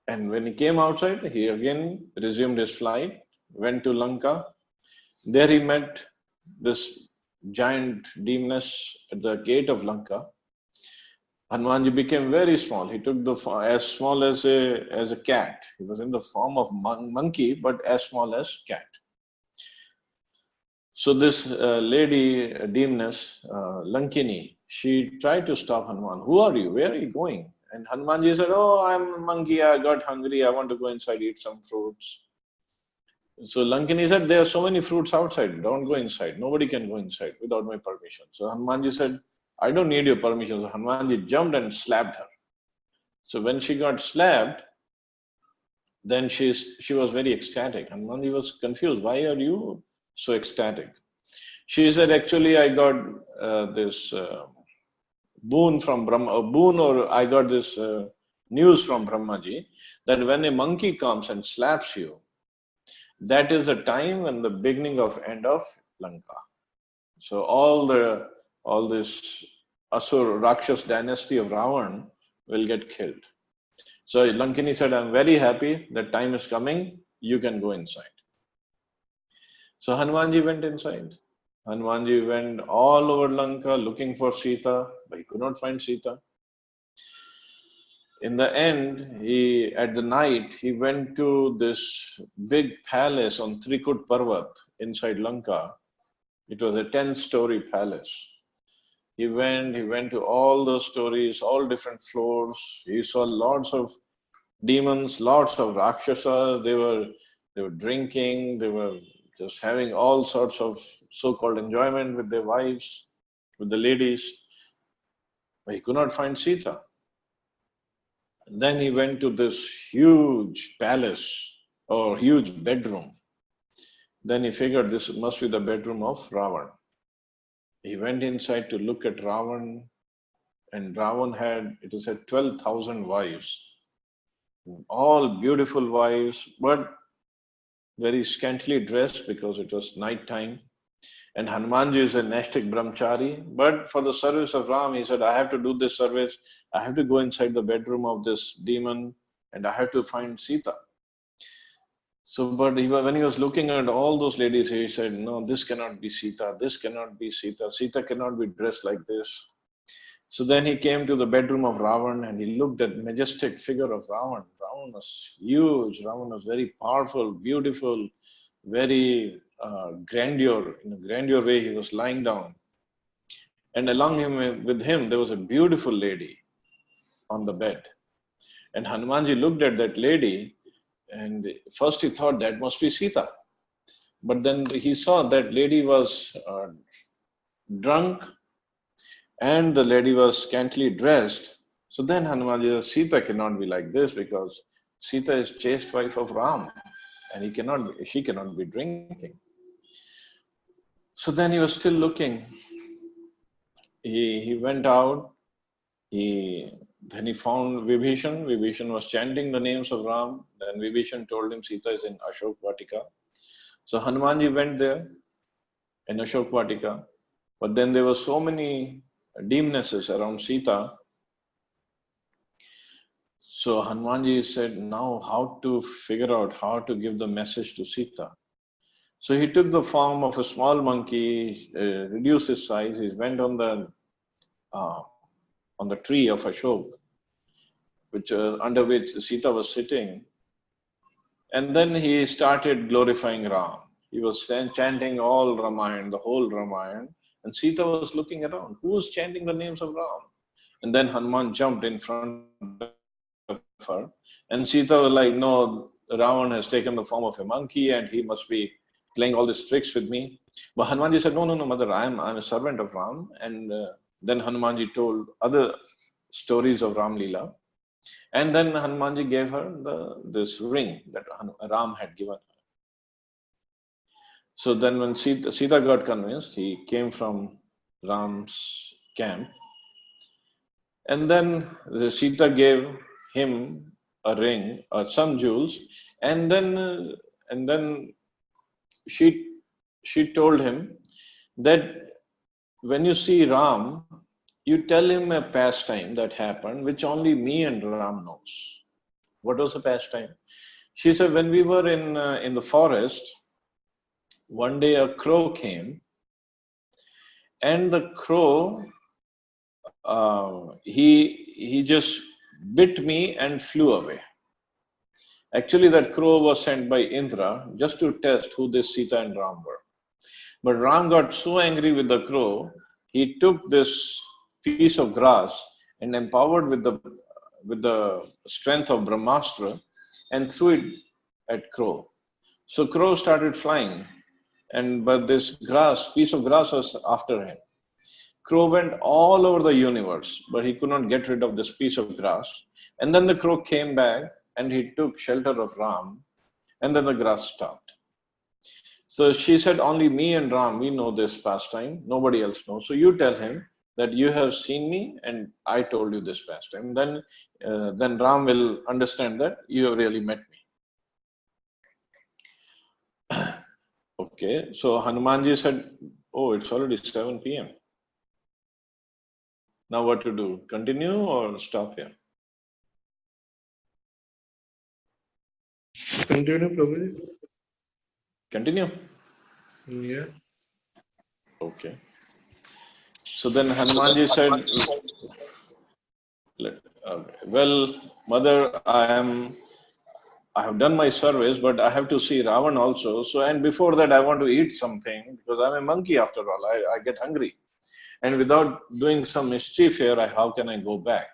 And when he came outside, he again resumed his flight, went to Lanka. There he met this giant demoness at the gate of Lanka. Hanumanji became very small. He took as small as a cat. He was in the form of monkey, but as small as cat. So this lady demoness, Lankini, she tried to stop Hanuman. Who are you? Where are you going? And Hanumanji said, oh, I'm a monkey. I got hungry. I want to go inside, eat some fruits. So Lankini said, there are so many fruits outside. Don't go inside. Nobody can go inside without my permission. So Hanumanji said, I don't need your permission. So Hanumanji jumped and slapped her. So when she got slapped, then she was very ecstatic. Hanumanji was confused. Why are you so ecstatic? She said, actually, I got this boon from Brahma, or I got this news from Brahmaji that when a monkey comes and slaps you, that is the time and the beginning of end of Lanka. So all this Asur Rakshas dynasty of Ravan will get killed. So Lankini said, I'm very happy that time is coming. You can go inside. So Hanumanji went inside. Hanumanji went all over Lanka looking for Sita, but he could not find Sita. In the end, at the night, he went to this big palace on Trikut Parvat inside Lanka. It was a 10-story palace. He went to all those stories, all different floors. He saw lots of demons, lots of Rakshasas. They were drinking, they were just having all sorts of so-called enjoyment with their wives, with the ladies. But he could not find Sita. And then he went to this huge palace or huge bedroom. Then he figured this must be the bedroom of Ravan. He went inside to look at Ravan, and Ravan had, it is said, 12,000 wives, all beautiful wives, but very scantily dressed because it was night time. And Hanumanji is a Nashtik Brahmachari. But for the service of Ram, he said, I have to do this service. I have to go inside the bedroom of this demon and I have to find Sita. So, but when he was looking at all those ladies, he said, no, this cannot be Sita. This cannot be Sita. Sita cannot be dressed like this. So then he came to the bedroom of Ravan and he looked at the majestic figure of Ravan. Ravan was huge. Ravan was very powerful, beautiful, very grandeur. In a grandeur way, he was lying down. And along with him, there was a beautiful lady on the bed. And Hanumanji looked at that lady and first he thought that must be Sita. But then he saw that lady was drunk and the lady was scantily dressed. So then Hanumanji said, Sita cannot be like this because Sita is chaste wife of Ram and she cannot be drinking. So then he was still looking. He went out. Then he found Vibhishan. Vibhishan was chanting the names of Ram. Then Vibhishan told him Sita is in Ashok Vatika. So Hanumanji went there in Ashok Vatika. But then there were so many demonesses around Sita. So Hanumanji said, now how to figure out how to give the message to Sita. So he took the form of a small monkey, reduced his size. He went on the tree of Ashok, under which Sita was sitting. And then he started glorifying Ram. He was chanting all Ramayana, the whole Ramayana. And Sita was looking around. Who was chanting the names of Ram? And then Hanuman jumped in front of her. And Sita was like, no, Ravan has taken the form of a monkey and he must be playing all these tricks with me. But Hanumanji said, no, mother, I'm a servant of Ram. And then Hanumanji told other stories of Ram Leela. And then Hanumanji gave her this ring that Ram had given her. So then when Sita got convinced, he came from Ram's camp. And then Sita gave him a ring or some jewels. And then she told him that when you see Ram, you tell him a pastime that happened, which only me and Ram knows. What was the pastime? She said, when we were in the forest, one day a crow came, and the crow, he just bit me and flew away. Actually, that crow was sent by Indra just to test who this Sita and Ram were. But Ram got so angry with the crow, he took this piece of grass and empowered with the strength of Brahmastra and threw it at crow. So crow started flying, but this piece of grass was after him. Crow went all over the universe, but he could not get rid of this piece of grass. And then the crow came back and he took shelter of Ram, and then the grass stopped. So she said, only me and Ram, we know this pastime. Nobody else knows. So you tell him that you have seen me and I told you this pastime. Then Ram will understand that you have really met me. Okay, so Hanumanji said, oh, it's already 7 p.m. Now what to do? Continue or stop here? Continue, Prabhuji. Continue? Yeah. Okay. So then Hanumanji said, well, mother, I have done my service, but I have to see Ravan also. So, and before that, I want to eat something because I'm a monkey after all. I get hungry. And without doing some mischief here, how can I go back?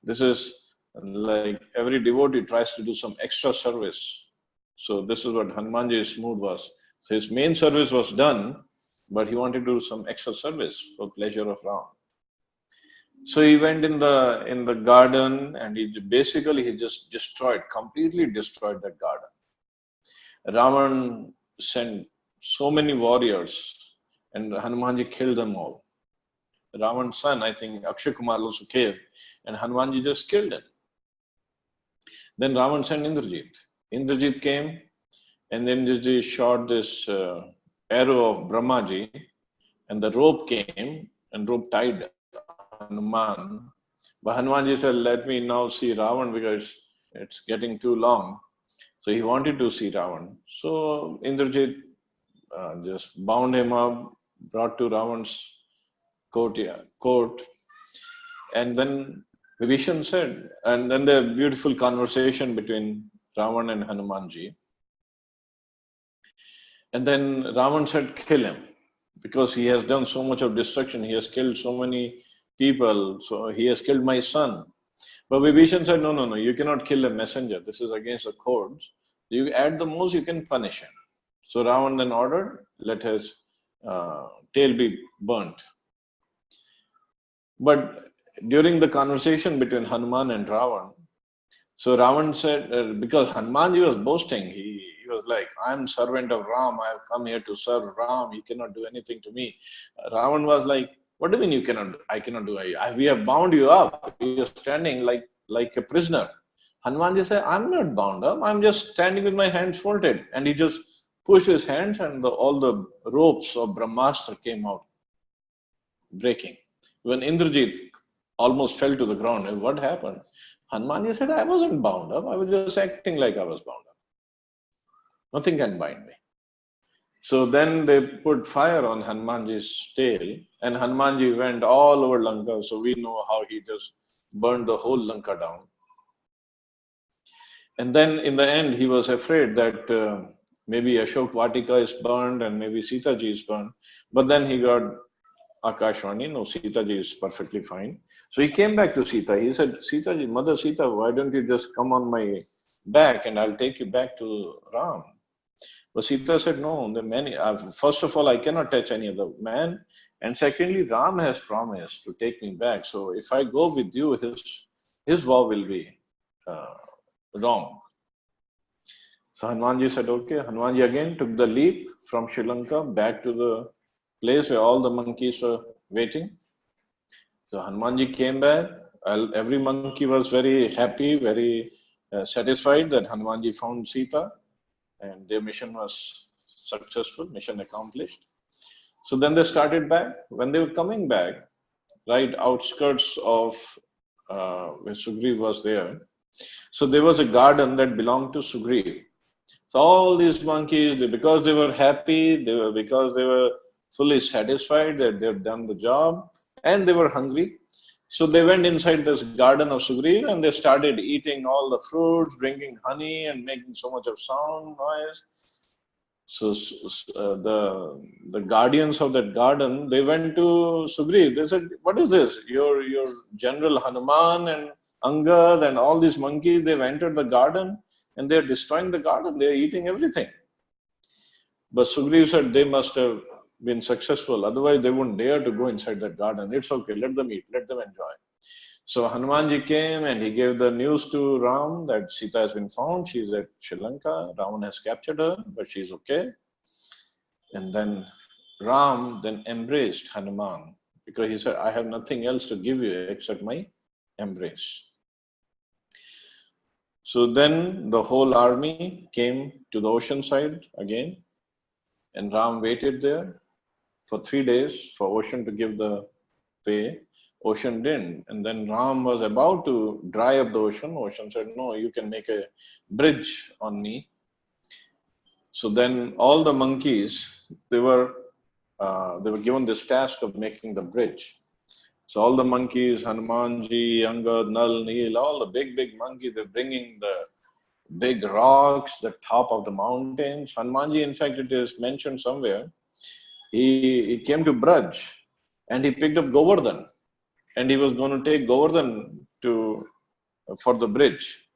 This is like every devotee tries to do some extra service. So this is what Hanumanji's mood was. So his main service was done, but he wanted to do some extra service for pleasure of Ram. So he went in the garden and he just completely destroyed that garden. Ravan sent so many warriors and Hanumanji killed them all. Ravan's son, I think Akshay Kumar also came, and Hanumanji just killed him. Then Ravan sent Indrajit. Indrajit came, and then Indrajit shot this arrow of Brahmaji, and the rope came, and rope tied Hanuman. But Hanumanji said, let me now see Ravan because it's getting too long. So he wanted to see Ravan. So Indrajit just bound him up, brought to Ravan's court. And then Vibhishan said, and then the beautiful conversation between Ravan and Hanumanji. And then Ravan said, kill him, because he has done so much of destruction. He has killed so many people. So he has killed my son. But Vibhishan said, no, you cannot kill a messenger. This is against the codes. You at the most, you can punish him. So Ravan then ordered, let his tail be burnt. But during the conversation between Hanuman and Ravan, so Ravan said, because Hanumanji was boasting, he was like, I'm servant of Ram, I have come here to serve Ram, he cannot do anything to me. Ravan was like, what do you mean you cannot, I cannot do it? We have bound you up, you're standing like a prisoner. Hanumanji said, I'm not bound up, I'm just standing with my hands folded. And he just pushed his hands and all the ropes of Brahmastra came out, breaking. When Indrajit almost fell to the ground, and what happened? Hanumanji said, I wasn't bound up, I was just acting like I was bound up. Nothing can bind me. So then they put fire on Hanumanji's tail, and Hanumanji went all over Lanka. So we know how he just burned the whole Lanka down. And then in the end, he was afraid that maybe Ashok Vatika is burned and maybe Sita ji is burned. But then he got Akashvani, no, Sita ji is perfectly fine. So he came back to Sita. He said, Sita ji, Mother Sita, why don't you just come on my back and I'll take you back to Ram? But Sita said, no, the many, first of all, I cannot touch any other man. And secondly, Ram has promised to take me back. So if I go with you, his vow will be wrong. So Hanumanji said, okay. Hanumanji again took the leap from Sri Lanka back to the place where all the monkeys were waiting. So Hanumanji came back. Every monkey was very happy, very satisfied that Hanumanji found Sita. And their mission was successful, mission accomplished. So then they started back. When they were coming back, right outskirts of where Sugriv was there, so there was a garden that belonged to Sugriv. So all these monkeys, because they were happy, because they were fully satisfied that they've done the job, and they were hungry. So they went inside this garden of Sugriv and they started eating all the fruits, drinking honey and making so much of sound, noise. So the guardians of that garden, they went to Sugriv. They said, what is this? Your general Hanuman and Angad and all these monkeys, they've entered the garden and they're destroying the garden. They're eating everything. But Sugriv said they must have been successful. Otherwise, they wouldn't dare to go inside that garden. It's okay. Let them eat. Let them enjoy. So Hanumanji came and he gave the news to Ram that Sita has been found. She's at Sri Lanka. Ravan has captured her, but she's okay. And then Ram then embraced Hanuman because he said, I have nothing else to give you except my embrace. So then the whole army came to the ocean side again, and Ram waited there for 3 days for ocean to give the way. Ocean didn't. And then Ram was about to dry up the ocean. Ocean said, no, you can make a bridge on me. So then all the monkeys, they were given this task of making the bridge. So all the monkeys, Hanumanji, Angad, Nal, Neel, all the big monkeys, they're bringing the big rocks, the top of the mountains. Hanumanji, in fact, it is mentioned somewhere, he came to Braj and he picked up Govardhan and he was going to take Govardhan for the bridge.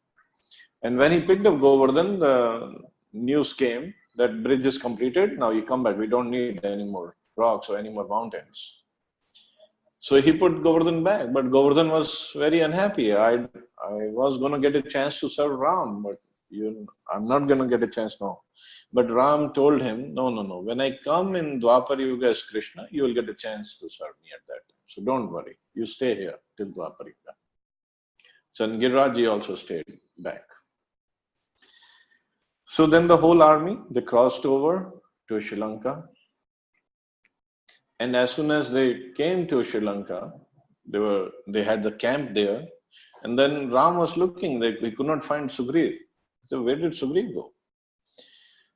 And when he picked up Govardhan, the news came that bridge is completed. Now you come back. We don't need any more rocks or any more mountains. So he put Govardhan back, but Govardhan was very unhappy. I was going to get a chance to serve Ram, but I'm not going to get a chance now. But Ram told him, no, no, no. When I come in Dwapar Yuga as Krishna, you will get a chance to serve me at that time. So don't worry. You stay here till Dwapar Yuga. So Giriraj also stayed back. So then the whole army, they crossed over to Sri Lanka. And as soon as they came to Sri Lanka, they had the camp there. And then Ram was looking, we could not find Sugriv. So where did Sugriv go?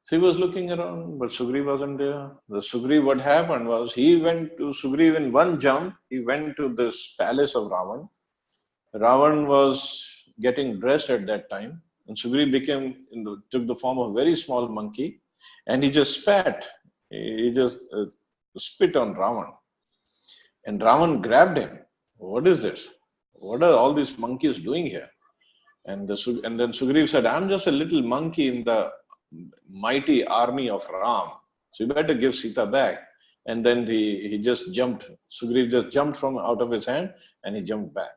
So he was looking around, but Sugriv wasn't there. The Sugriv, what happened was, he went to Sugriv in one jump. He went to this palace of Ravan. Ravan was getting dressed at that time. And Sugriv took the form of a very small monkey. And he just spat. He just spit on Ravan. And Ravan grabbed him. What is this? What are all these monkeys doing here? And then Sugriv said, I'm just a little monkey in the mighty army of Ram. So you better give Sita back. And then he just jumped. Sugriv just jumped from out of his hand and he jumped back.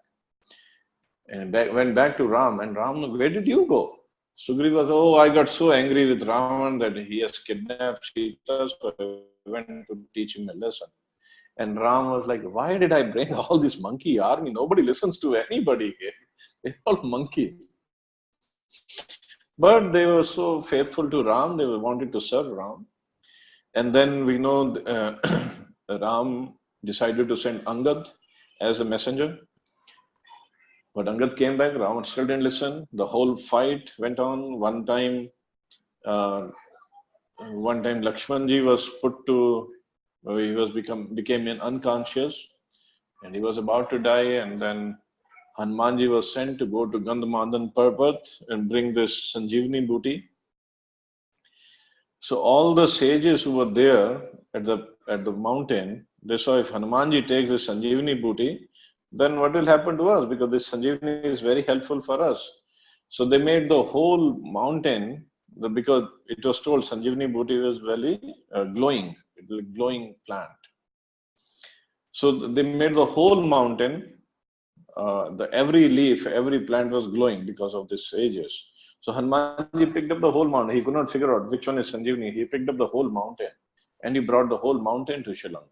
And went back to Ram. And Ram, where did you go? Sugriv was, I got so angry with Ravan that he has kidnapped Sita, so I went to teach him a lesson. And Ram was like, why did I bring all this monkey army? Nobody listens to anybody here. They're all monkeys. But they were so faithful to Ram, they wanted to serve Ram. And then we know Ram decided to send Angad as a messenger. But Angad came back, Ram still didn't listen. The whole fight went on. One time Lakshmanji was became unconscious, and he was about to die. And then Hanumanji was sent to go to Gandhamadhan Parbat and bring this Sanjeevani booty. So all the sages who were there at the mountain, they saw if Hanumanji takes the Sanjeevani booty, then what will happen to us? Because this Sanjeevani is very helpful for us. So they made the whole mountain, because it was told Sanjeevani booty was very glowing. It was a glowing plant. So they made the whole mountain, every leaf, every plant was glowing because of these sages. So Hanumanji picked up the whole mountain. He could not figure out which one is Sanjeevani. He picked up the whole mountain and he brought the whole mountain to Sri Lanka.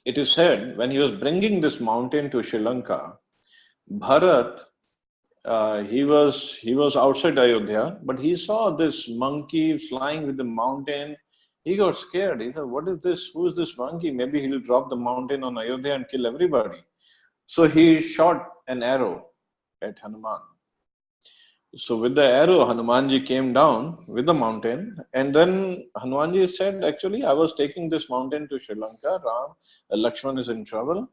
It is said when he was bringing this mountain to Sri Lanka, Bharat, he was outside Ayodhya, but he saw this monkey flying with the mountain. He got scared. He said, what is this? Who is this monkey? Maybe he'll drop the mountain on Ayodhya and kill everybody. So he shot an arrow at Hanuman. So with the arrow, Hanumanji came down with the mountain. And then Hanumanji said, actually, I was taking this mountain to Sri Lanka. Lakshman is in trouble.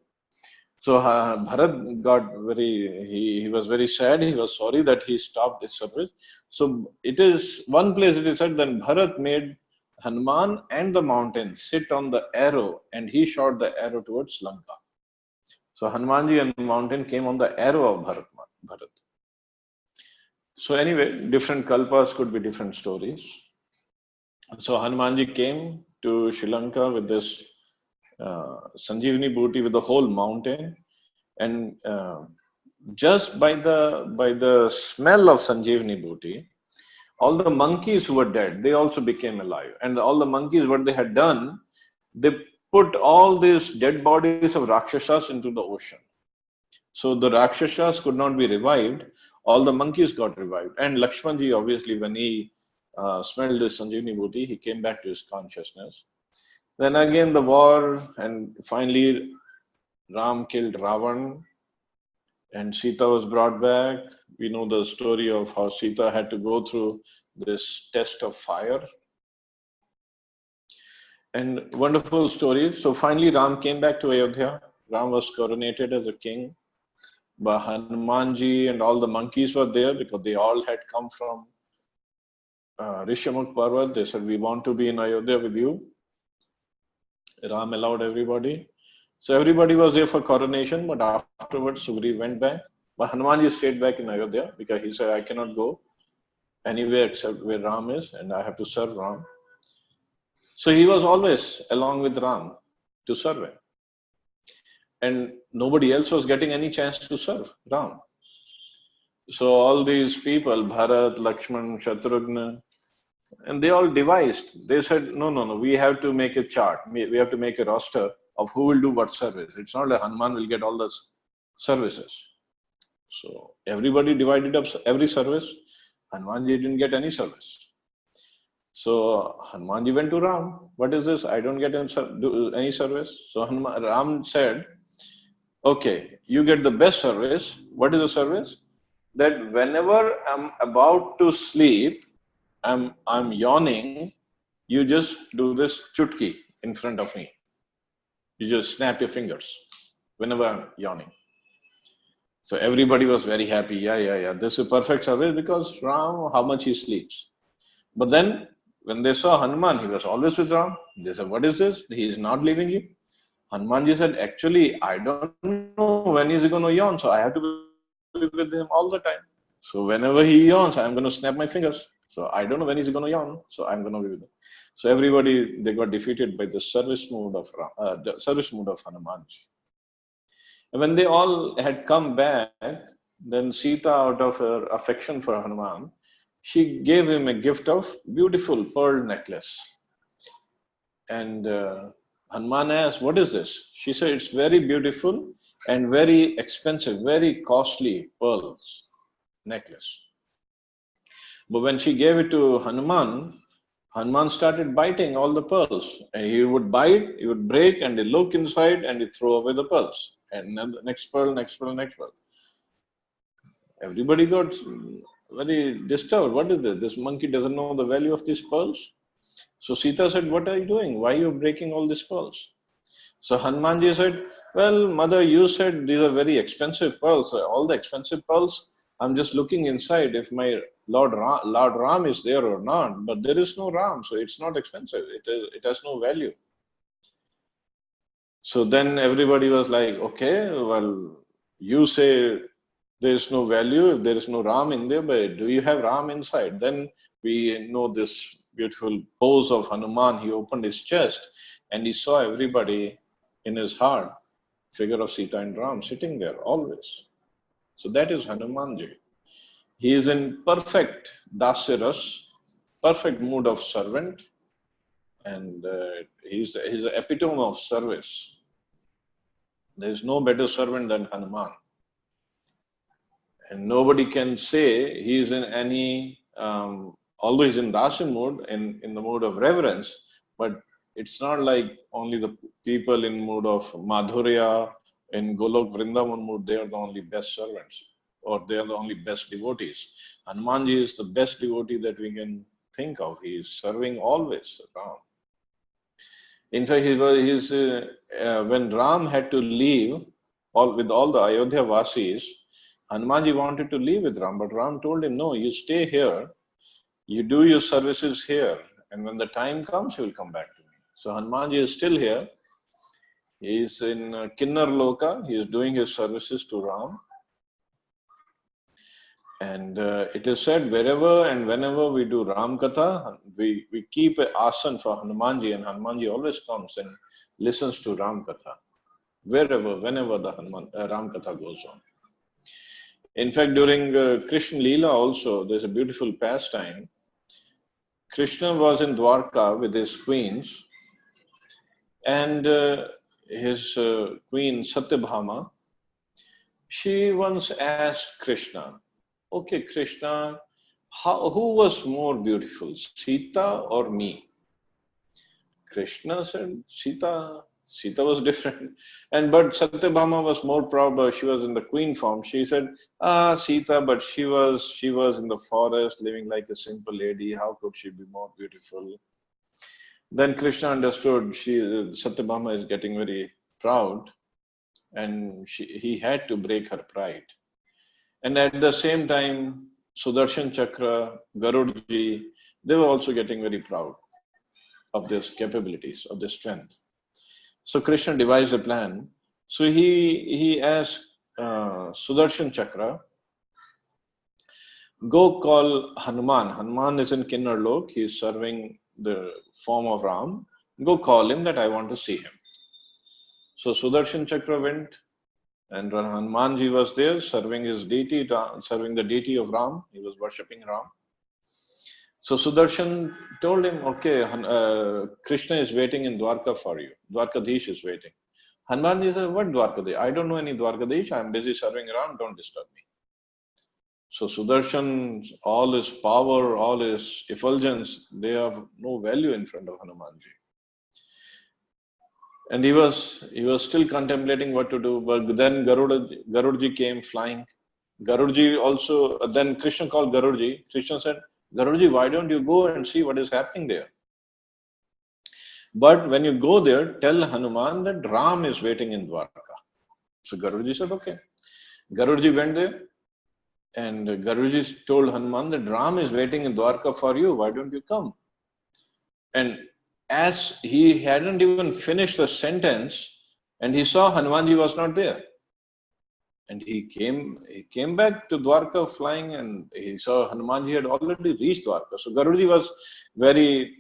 So Bharat he was very sad. He was sorry that he stopped his service. So it is one place it is said, then Bharat made Hanuman and the mountain sit on the arrow and he shot the arrow towards Lanka. So Hanumanji and the mountain came on the arrow of Bharat. So anyway, different kalpas could be different stories. So Hanumanji came to Sri Lanka with this Sanjeevani booty with the whole mountain, and just by the smell of Sanjeevani booty, all the monkeys who were dead, they also became alive. And all the monkeys, what they had done, they put all these dead bodies of Rakshasas into the ocean. So the Rakshasas could not be revived. All the monkeys got revived. And Lakshmanji, obviously, when he smelled this Sanjeevani booty, he came back to his consciousness. Then again the war, and finally Ram killed Ravan and Sita was brought back. We know the story of how Sita had to go through this test of fire. And wonderful story. So finally Ram came back to Ayodhya. Ram was coronated as a king. But Hanumanji and all the monkeys were there because they all had come from Rishamukh Parvat. They said, we want to be in Ayodhya with you. Ram allowed everybody. So everybody was there for coronation, but afterwards Sugriv went back. But Hanumanji stayed back in Ayodhya because he said, I cannot go anywhere except where Ram is and I have to serve Ram. So he was always along with Ram to serve him. And nobody else was getting any chance to serve Ram. So all these people, Bharat, Lakshman, Shatrughna, and they all devised. They said, no, no, no, we have to make a chart. We have to make a roster of who will do what service. It's not like Hanuman will get all the services. So everybody divided up every service. Hanumanji didn't get any service. So Hanumanji went to Ram. What is this? I don't get any service. So Ram said, okay, you get the best service. What is the service? That whenever I'm about to sleep, I'm yawning, you just do this chutki in front of me. You just snap your fingers whenever I'm yawning. So everybody was very happy. Yeah. This is a perfect service because Ram, how much he sleeps. But then when they saw Hanuman, he was always with Ram. They said, what is this? He is not leaving you. Hanumanji said, actually, I don't know when he's going to yawn, so I have to be with him all the time. So whenever he yawns, I'm going to snap my fingers. So I don't know when he's going to yawn, so I'm going to be with him. So everybody, they got defeated by the service mood of Hanumanji. And when they all had come back, then Sita, out of her affection for Hanuman, she gave him a gift of beautiful pearl necklace. And Hanuman asked, what is this? She said, it's very beautiful and very expensive, very costly pearls necklace. But when she gave it to Hanuman, Hanuman started biting all the pearls. And he would bite, he would break, and he'd look inside and he'd throw away the pearls. And then the next pearl, next pearl, next pearl. Everybody got very disturbed. What is this? This monkey doesn't know the value of these pearls. So Sita said, what are you doing? Why are you breaking all these pearls? So Hanumanji said, well, mother, you said these are very expensive pearls. All the expensive pearls, I'm just looking inside if my Lord Ram is there or not. But there is no Ram, so it's not expensive. It has no value. So then everybody was like, okay, well, you say there is no value if there is no Ram in there, but do you have Ram inside? Then we know this beautiful pose of Hanuman. He opened his chest and he saw everybody in his heart, figure of Sita and Ram sitting there always. So that is Hanumanji. He is in perfect dasiras, perfect mood of servant, and he's the epitome of service. There is no better servant than Hanuman. And nobody can say he is in any, although he's in Dasan mood, in the mood of reverence, but it's not like only the people in mood of Madhurya, in Golok Vrindavan mood, they are the only best servants, or they are the only best devotees. Hanumanji is the best devotee that we can think of. He is serving always around. In fact, when Ram had to leave with all the Ayodhya Vasis, Hanumanji wanted to leave with Ram, but Ram told him, no, you stay here, you do your services here, and when the time comes, you will come back to me. So Hanumanji is still here. He is in Kinnar Loka. He is doing his services to Ram. And it is said wherever and whenever we do Ram Katha, we keep an asan for Hanumanji, and Hanumanji always comes and listens to Ram Katha, whenever the Ram Katha goes on. In fact, during Krishna Leela also, there's a beautiful pastime. Krishna was in Dwarka with his queens, and his queen Satyabhama, she once asked Krishna, okay, Krishna, who was more beautiful, Sita or me? Krishna said, Sita was different. But Satyabhama was more proud. She was in the queen form. She said, Sita, but she was in the forest living like a simple lady. How could she be more beautiful? Then Krishna understood Satyabhama is getting very proud, and he had to break her pride. And at the same time, Sudarshan Chakra, Garudji, they were also getting very proud of their capabilities, of their strength. So Krishna devised a plan. So he asked Sudarshan Chakra, go call Hanuman. Hanuman is in Kinnar Lok. He is serving the form of Ram. Go call him that I want to see him. So Sudarshan Chakra went And Hanumanji was there serving his deity, serving the deity of Ram. He was worshipping Ram. So Sudarshan told him, okay, Krishna is waiting in Dwarka for you. Dwarkadish is waiting. Hanumanji said, what Dwarkadish? I don't know any Dwarkadish. I'm busy serving Ram. Don't disturb me. So Sudarshan, all his power, all his effulgence, they have no value in front of Hanumanji. And he was still contemplating what to do. But then Garudji came flying. Garudji also, then Krishna called Garudji. Krishna said, Garudji, why don't you go and see what is happening there? But when you go there, tell Hanuman that Ram is waiting in Dwarka. So Garudji said, okay. Garudji went there and Garudji told Hanuman that Ram is waiting in Dwarka for you. Why don't you come? And as he hadn't even finished the sentence and he saw Hanumanji was not there. And he came back to Dwarka flying and he saw Hanumanji had already reached Dwarka. So Garudji was very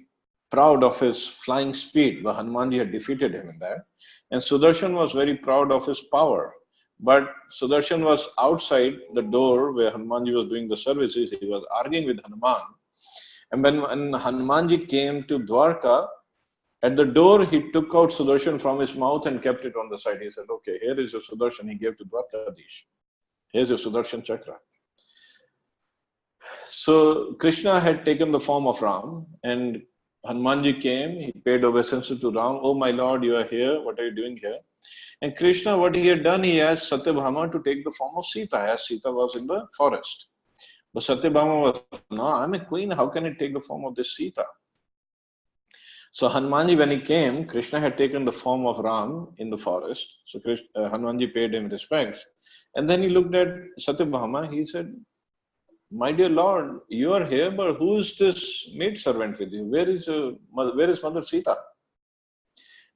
proud of his flying speed, but Hanumanji had defeated him in that. And Sudarshan was very proud of his power. But Sudarshan was outside the door where Hanumanji was doing the services. He was arguing with Hanuman. And when Hanumanji came to Dwarka, at the door, he took out Sudarshan from his mouth and kept it on the side. He said, okay, here is your Sudarshan. He gave to Dwarkadish. Here's your Sudarshan Chakra. So Krishna had taken the form of Ram and Hanumanji came. He paid obeisance to Ram. Oh, my Lord, you are here. What are you doing here? And Krishna, what he had done, he asked Satyabhama to take the form of Sita, as Sita was in the forest. But Satyabhama was, no, I'm a queen. How can I take the form of this Sita? So Hanumanji, when he came, Krishna had taken the form of Ram in the forest. So Hanumanji paid him respects. And then he looked at Satyabhama. He said, my dear Lord, you are here, but who is this maidservant with you? Where is Mother Sita?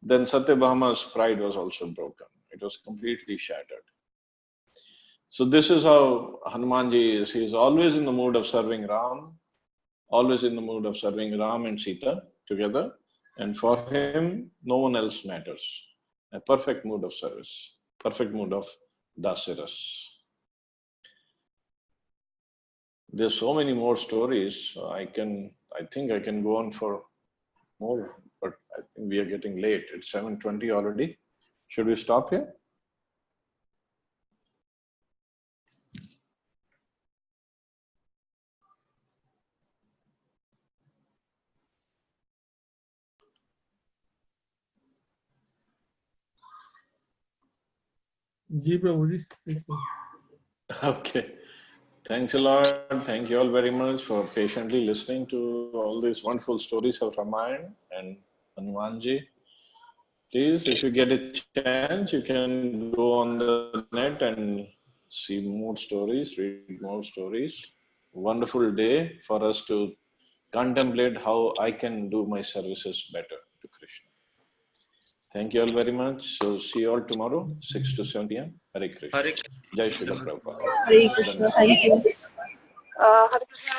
Then Satyabhama's pride was also broken. It was completely shattered. So this is how Hanumanji is. He is always in the mood of serving Ram, always in the mood of serving Ram and Sita together. And for him, no one else matters. A perfect mood of service, perfect mood of dasiras. There's so many more stories. So I think I can go on for more, but I think we are getting late. It's 7:20 already. Should we stop here? Okay. Thanks a lot. Thank you all very much for patiently listening to all these wonderful stories of Ramayana and Hanumanji. Please, if you get a chance, you can go on the net and see more stories, read more stories. Wonderful day for us to contemplate how I can do my services better to Krishna. Thank you all very much. So see you all tomorrow, 6 to 7 p.m. Hare Krishna. Hare Jai Shri Prabhupada. Hare Krishna. Thank you. Hare Krishna.